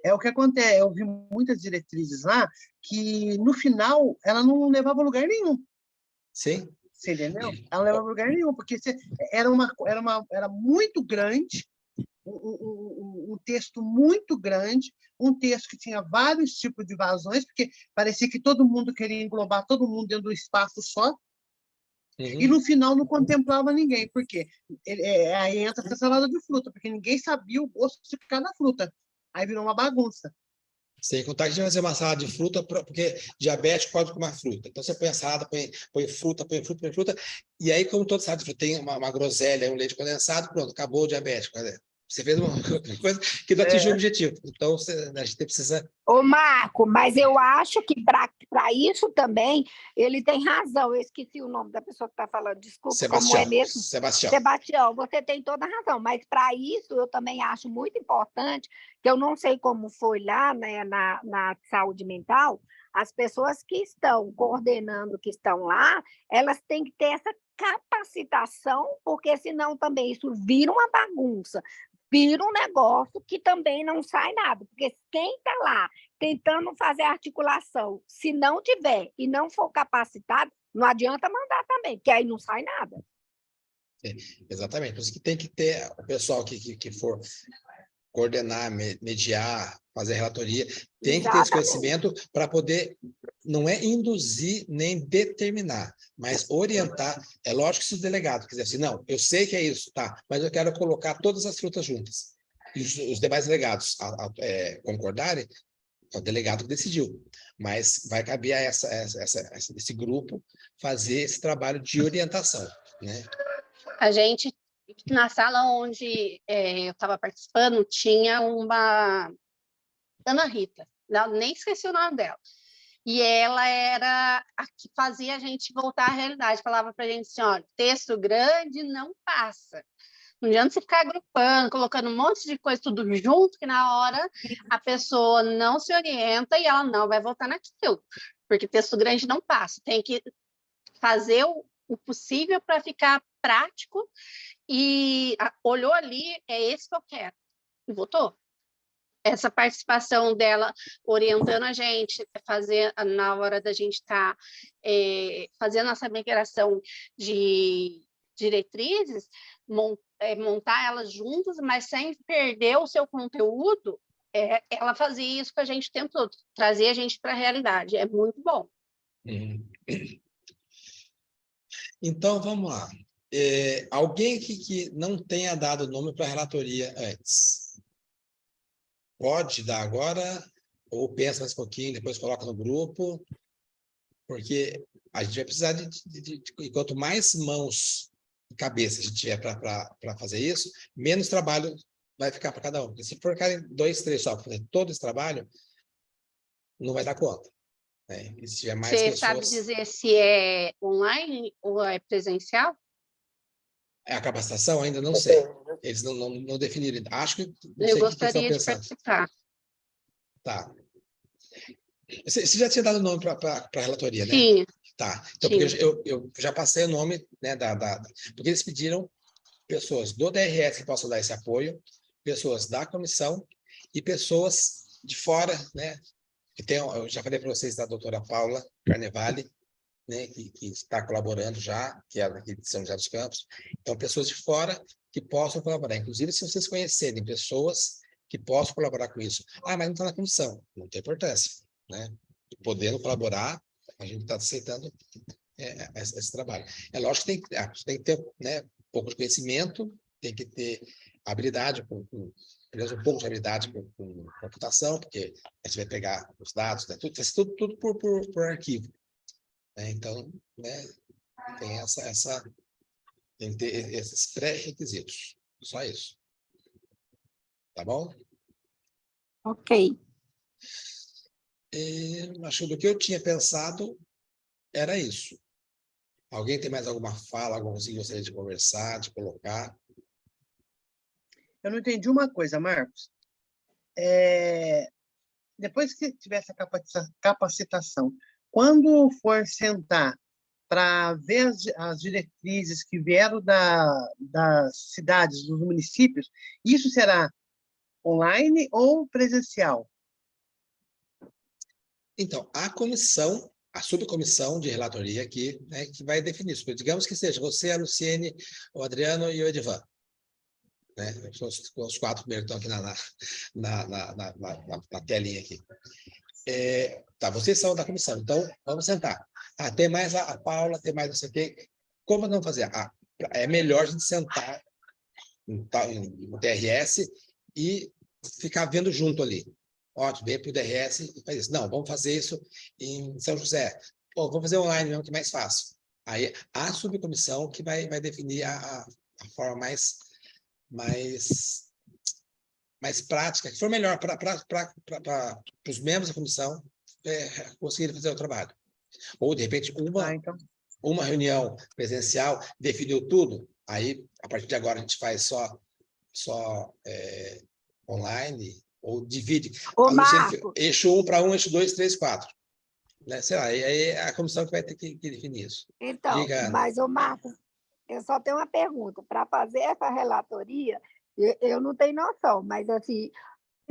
É o que acontece, eu vi muitas diretrizes lá, que no final ela não levava a lugar nenhum. Sim. Você entendeu? Ela não levava a lugar nenhum, porque era muito grande, um texto muito grande, um texto que tinha vários tipos de vazões, porque parecia que todo mundo queria englobar todo mundo dentro do espaço só, e no final não contemplava ninguém, porque aí entra essa salada de fruta, porque ninguém sabia o gosto de cada fruta. Aí virou uma bagunça. Sem contar que a gente vai fazer uma salada de fruta, porque diabético pode comer fruta. Então, você põe a salada, põe fruta, e aí, como todo salada de fruta tem uma groselha, um leite condensado, pronto, acabou o diabético. Você fez uma coisa que não atingiu o objetivo. Então, a gente precisa... Ô, Marco, mas eu acho que para isso também ele tem razão. Eu esqueci o nome da pessoa que está falando, desculpa, Sebastião, como é mesmo? Sebastião, você tem toda a razão, mas para isso eu também acho muito importante, que eu não sei como foi lá, né, na saúde mental, as pessoas que estão coordenando, que estão lá, elas têm que ter essa capacitação, porque senão também isso vira uma bagunça, vira um negócio que também não sai nada, porque quem está lá tentando fazer a articulação, se não tiver e não for capacitado, não adianta mandar também, porque aí não sai nada. Exatamente, por isso que tem que ter o pessoal que for coordenar, mediar, fazer relatoria, tem que ter esse conhecimento para poder, não é induzir nem determinar, mas orientar. É lógico que se o delegado quiser assim, não, eu sei que é isso, tá, mas eu quero colocar todas as frutas juntas. e os demais delegados concordarem, é o delegado que decidiu. Mas vai caber a esse grupo fazer esse trabalho de orientação, né? A gente, na sala onde eu estava participando, tinha uma Ana Rita, nem esqueci o nome dela. E ela era a que fazia a gente voltar à realidade. Falava para a gente assim, olha, texto grande não passa. Não adianta você ficar agrupando, colocando um monte de coisa tudo junto, que na hora a pessoa não se orienta e ela não vai voltar naquilo. Porque texto grande não passa. Tem que fazer o possível para ficar prático e olhou ali, é esse que eu quero. E votou. Essa participação dela orientando a gente, fazer na hora da gente estar fazendo essa migração de diretrizes, montar elas juntas, mas sem perder o seu conteúdo, ela fazia isso com a gente o tempo todo, trazer a gente para a realidade. É muito bom. Então, vamos lá. Alguém que não tenha dado nome para a relatoria antes? Pode dar agora, ou pensa mais um pouquinho, depois coloca no grupo, porque a gente vai precisar de quanto mais mãos e cabeça a gente tiver para fazer isso, menos trabalho vai ficar para cada um. Porque se for ficarem 2, 3 só para fazer todo esse trabalho, não vai dar conta. Né? E se tiver mais Você pessoas... sabe dizer se é online ou é presencial? A capacitação ainda não sei. Eles não definiram. Acho que não sei Eu o que eles estão gostaria de pensando. participar. Tá. Você já tinha dado nome para a relatoria, né? Tinha. Tá. Então, porque eu já passei o nome, né, porque eles pediram pessoas do DRS que possam dar esse apoio, pessoas da comissão e pessoas de fora, né? Eu já falei para vocês da doutora Paula Carnevale, né, que está colaborando já, que é daqui de São José dos Campos. Então, pessoas de fora que possam colaborar. Inclusive, se vocês conhecerem pessoas que possam colaborar com isso. Mas não está na comissão, não tem importância. Né? Podendo colaborar, a gente está aceitando esse trabalho. É lógico que tem que ter, né, um pouco de conhecimento, tem que ter habilidade, pelo menos um pouco de habilidade com computação, porque a gente vai pegar os dados, né, tudo por arquivo. Né? Então, né, tem tem que ter esses pré-requisitos. Só isso. Tá bom? Ok. Acho que do que eu tinha pensado era isso. Alguém tem mais alguma fala, alguma coisa que gostaria de conversar, de colocar? Eu não entendi uma coisa, Marcos. Depois que tiver essa capacitação, quando for sentar para ver as diretrizes que vieram das cidades, dos municípios, isso será online ou presencial? Então, a subcomissão de relatoria aqui, né, que vai definir isso. Digamos que seja você, a Luciene, o Adriano e o Edivan. Né? Os 4 primeiros que estão aqui na telinha aqui. Tá, vocês são da comissão, então vamos sentar. Tem mais a Paula, tem mais não sei o quê. Como nós vamos fazer? É melhor a gente sentar no DRS e ficar vendo junto ali. Ótimo, vem para o DRS e faz isso. Não, vamos fazer isso em São José. Pô, vamos fazer online mesmo, que é mais fácil. Aí a subcomissão que vai definir a forma mais prática, que for melhor para os membros da comissão conseguirem fazer o trabalho. Ou, de repente, uma reunião presencial definiu tudo, aí, a partir de agora, a gente faz só online, ou divide. Eixo 1 para 1, eixo 2, 3, 4. Né? Sei lá, aí é a comissão que vai ter que definir isso. Então, Diga, mas, Marcos, eu só tenho uma pergunta. Para fazer essa relatoria, eu não tenho noção, mas assim,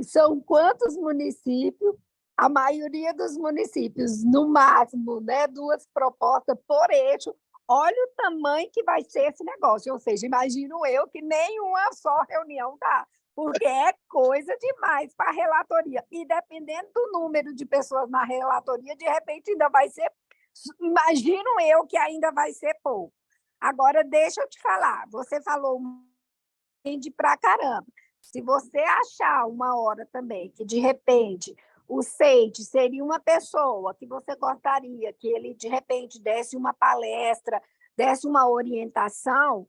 são quantos municípios? A maioria dos municípios, no máximo, né, 2 propostas por eixo. Olha o tamanho que vai ser esse negócio. Ou seja, imagino eu que nenhuma só reunião dá, porque é coisa demais para a relatoria. E dependendo do número de pessoas na relatoria, de repente ainda vai ser... Imagino eu que ainda vai ser pouco. Agora, deixa eu te falar. Você falou pra caramba. Se você achar uma hora também que, de repente, o Seide seria uma pessoa que você gostaria que ele, de repente, desse uma palestra, desse uma orientação,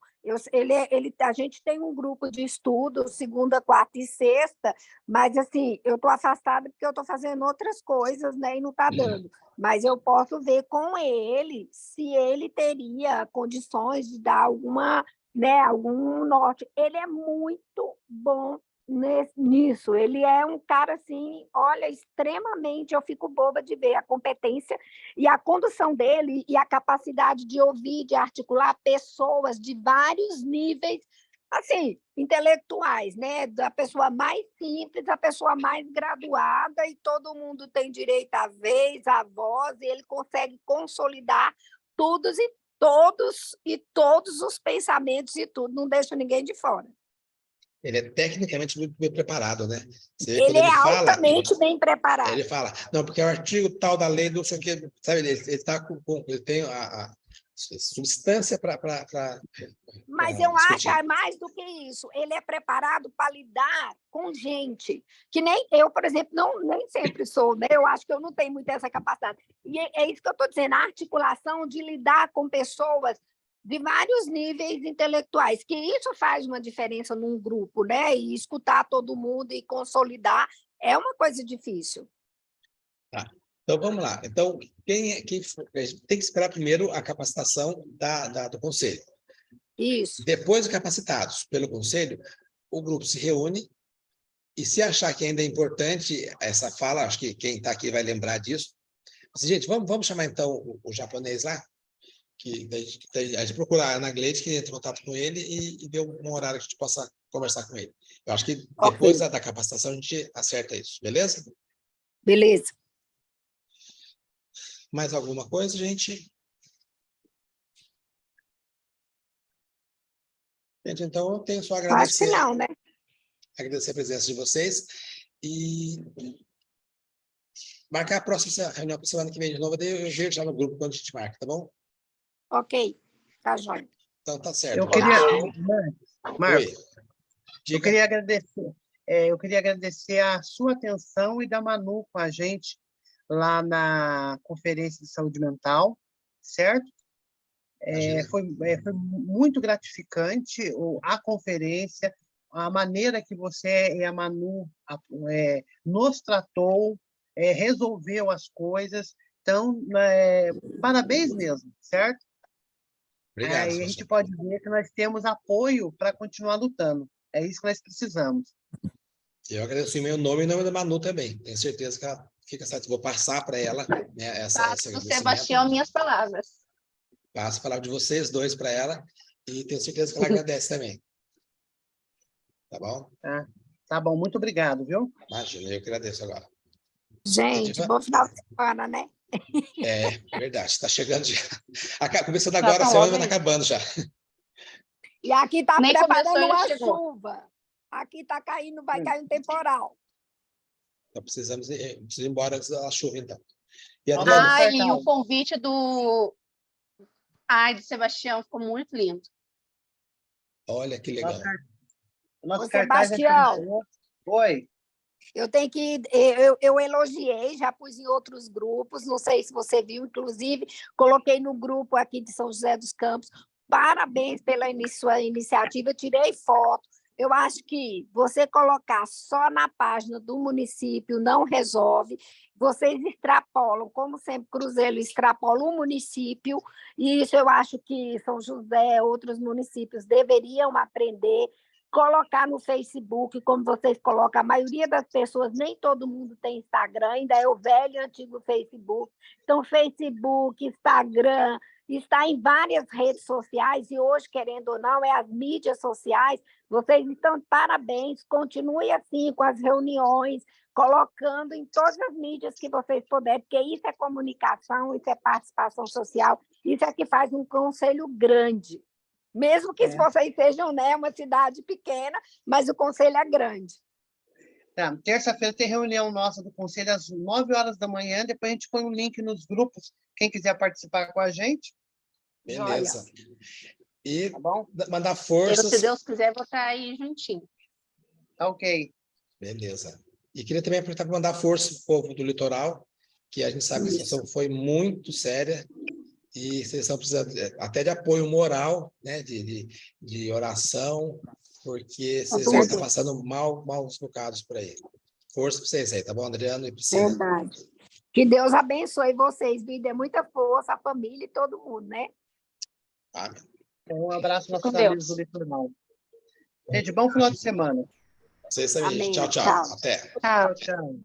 a gente tem um grupo de estudo, segunda, quarta e sexta, mas, assim, eu estou afastada porque eu estou fazendo outras coisas, né, e não está dando. Mas eu posso ver com ele se ele teria condições de dar alguma, né, algum norte. Ele é muito bom nisso. Ele é um cara, assim, olha, extremamente, eu fico boba de ver a competência e a condução dele e a capacidade de ouvir, de articular pessoas de vários níveis, assim, intelectuais, né? Da pessoa mais simples à pessoa mais graduada, e todo mundo tem direito à vez, à voz, e ele consegue consolidar todos os pensamentos e tudo, não deixa ninguém de fora. Ele é tecnicamente muito bem preparado, né? Você vê Ele quando é altamente bem preparado. ele fala, não, porque é o artigo tal da lei, não sei o quê, sabe? Ele tem a substância para Mas eu acho discutir. mais do que isso. Ele é preparado para lidar com gente que nem eu, por exemplo, nem sempre sou, né? Eu acho que eu não tenho muito essa capacidade. E é isso que eu estou dizendo, a articulação de lidar com pessoas de vários níveis intelectuais, que isso faz uma diferença num grupo, né? E escutar todo mundo e consolidar é uma coisa difícil. Tá. Então, vamos lá. Então, quem tem que esperar primeiro a capacitação do conselho. Isso. Depois de capacitados pelo conselho, o grupo se reúne e, se achar que ainda é importante essa fala, acho que quem está aqui vai lembrar disso. Gente, vamos chamar então o japonês lá, que a gente procura a Ana Gleide, que entra em contato com ele e vê um horário que a gente possa conversar com ele. Eu acho que depois da capacitação a gente acerta isso, beleza? Beleza. Mais alguma coisa, gente? Gente, então eu tenho só a agradecer. Acho que não, né? Agradecer a presença de vocês e marcar a próxima reunião para semana que vem de novo. Daí eu vejo já no grupo quando a gente marca, tá bom? Ok, tá joia. Então tá certo. Eu queria, Marcos, Diga. eu queria agradecer a sua atenção e da Manu com a gente lá na Conferência de Saúde Mental, certo? Foi muito gratificante a conferência, a maneira que você e a Manu nos tratou, resolveu as coisas. Então, parabéns mesmo, certo? Obrigado. Aí a gente pode ver que nós temos apoio para continuar lutando. É isso que nós precisamos. Eu agradeço em meu nome e em nome da Manu também. Tenho certeza que ela fica satisfeita. Vou passar para ela, né, esse agradecimento. Sebastião, minhas palavras. Passo a palavra de vocês dois para ela e tenho certeza que ela agradece também. Tá bom? Tá bom, muito obrigado, viu? Imagina, eu que agradeço agora. Gente, bom final de semana, né? É verdade, está chegando já. Começando agora, a semana vai estar acabando já. E aqui está preparando uma chuva. Aqui está caindo, vai cair um temporal. Então precisamos ir embora antes da chuva, então. E o convite de Sebastião ficou muito lindo. Olha que legal. Nosso Sebastião, oi. Eu tenho que eu elogiei, já pus em outros grupos, não sei se você viu, inclusive coloquei no grupo aqui de São José dos Campos. Parabéns pela sua iniciativa, tirei foto. Eu acho que você colocar só na página do município não resolve. Vocês extrapolam, como sempre, Cruzeiro extrapola o município, e isso eu acho que São José, outros municípios deveriam aprender. Colocar no Facebook, como vocês colocam, a maioria das pessoas, nem todo mundo tem Instagram, ainda é o velho e antigo Facebook. Então, Facebook, Instagram, está em várias redes sociais, e hoje, querendo ou não, as mídias sociais. Vocês estão de parabéns, continue assim com as reuniões, colocando em todas as mídias que vocês puderem, porque isso é comunicação, isso é participação social, isso é que faz um conselho grande. Mesmo que vocês sejam, né, uma cidade pequena, mas o conselho é grande. Tá, terça-feira tem reunião nossa do conselho às 9h da manhã, depois a gente põe um link nos grupos, quem quiser participar com a gente. Beleza. Joia. E tá bom? Mandar forças. Se Deus quiser, vou estar aí juntinho. Tá ok. Beleza. E queria também aproveitar para mandar força para o povo do litoral, que a gente sabe que a situação foi muito séria e vocês estão precisando até de apoio moral, né, de oração, porque vocês vão estar passando maus bocados por aí. Força para vocês aí, tá bom, Adriano e Priscila? Verdade. Que Deus abençoe vocês, viu? Dê muita força, a família e todo mundo, né? Amém. Um abraço aos nossos Com amigos Deus. do litoral. Gente, bom final de semana. Vocês também, gente. Amém. Tchau, tchau. Tchau. Até. Tchau. Tchau, tchau.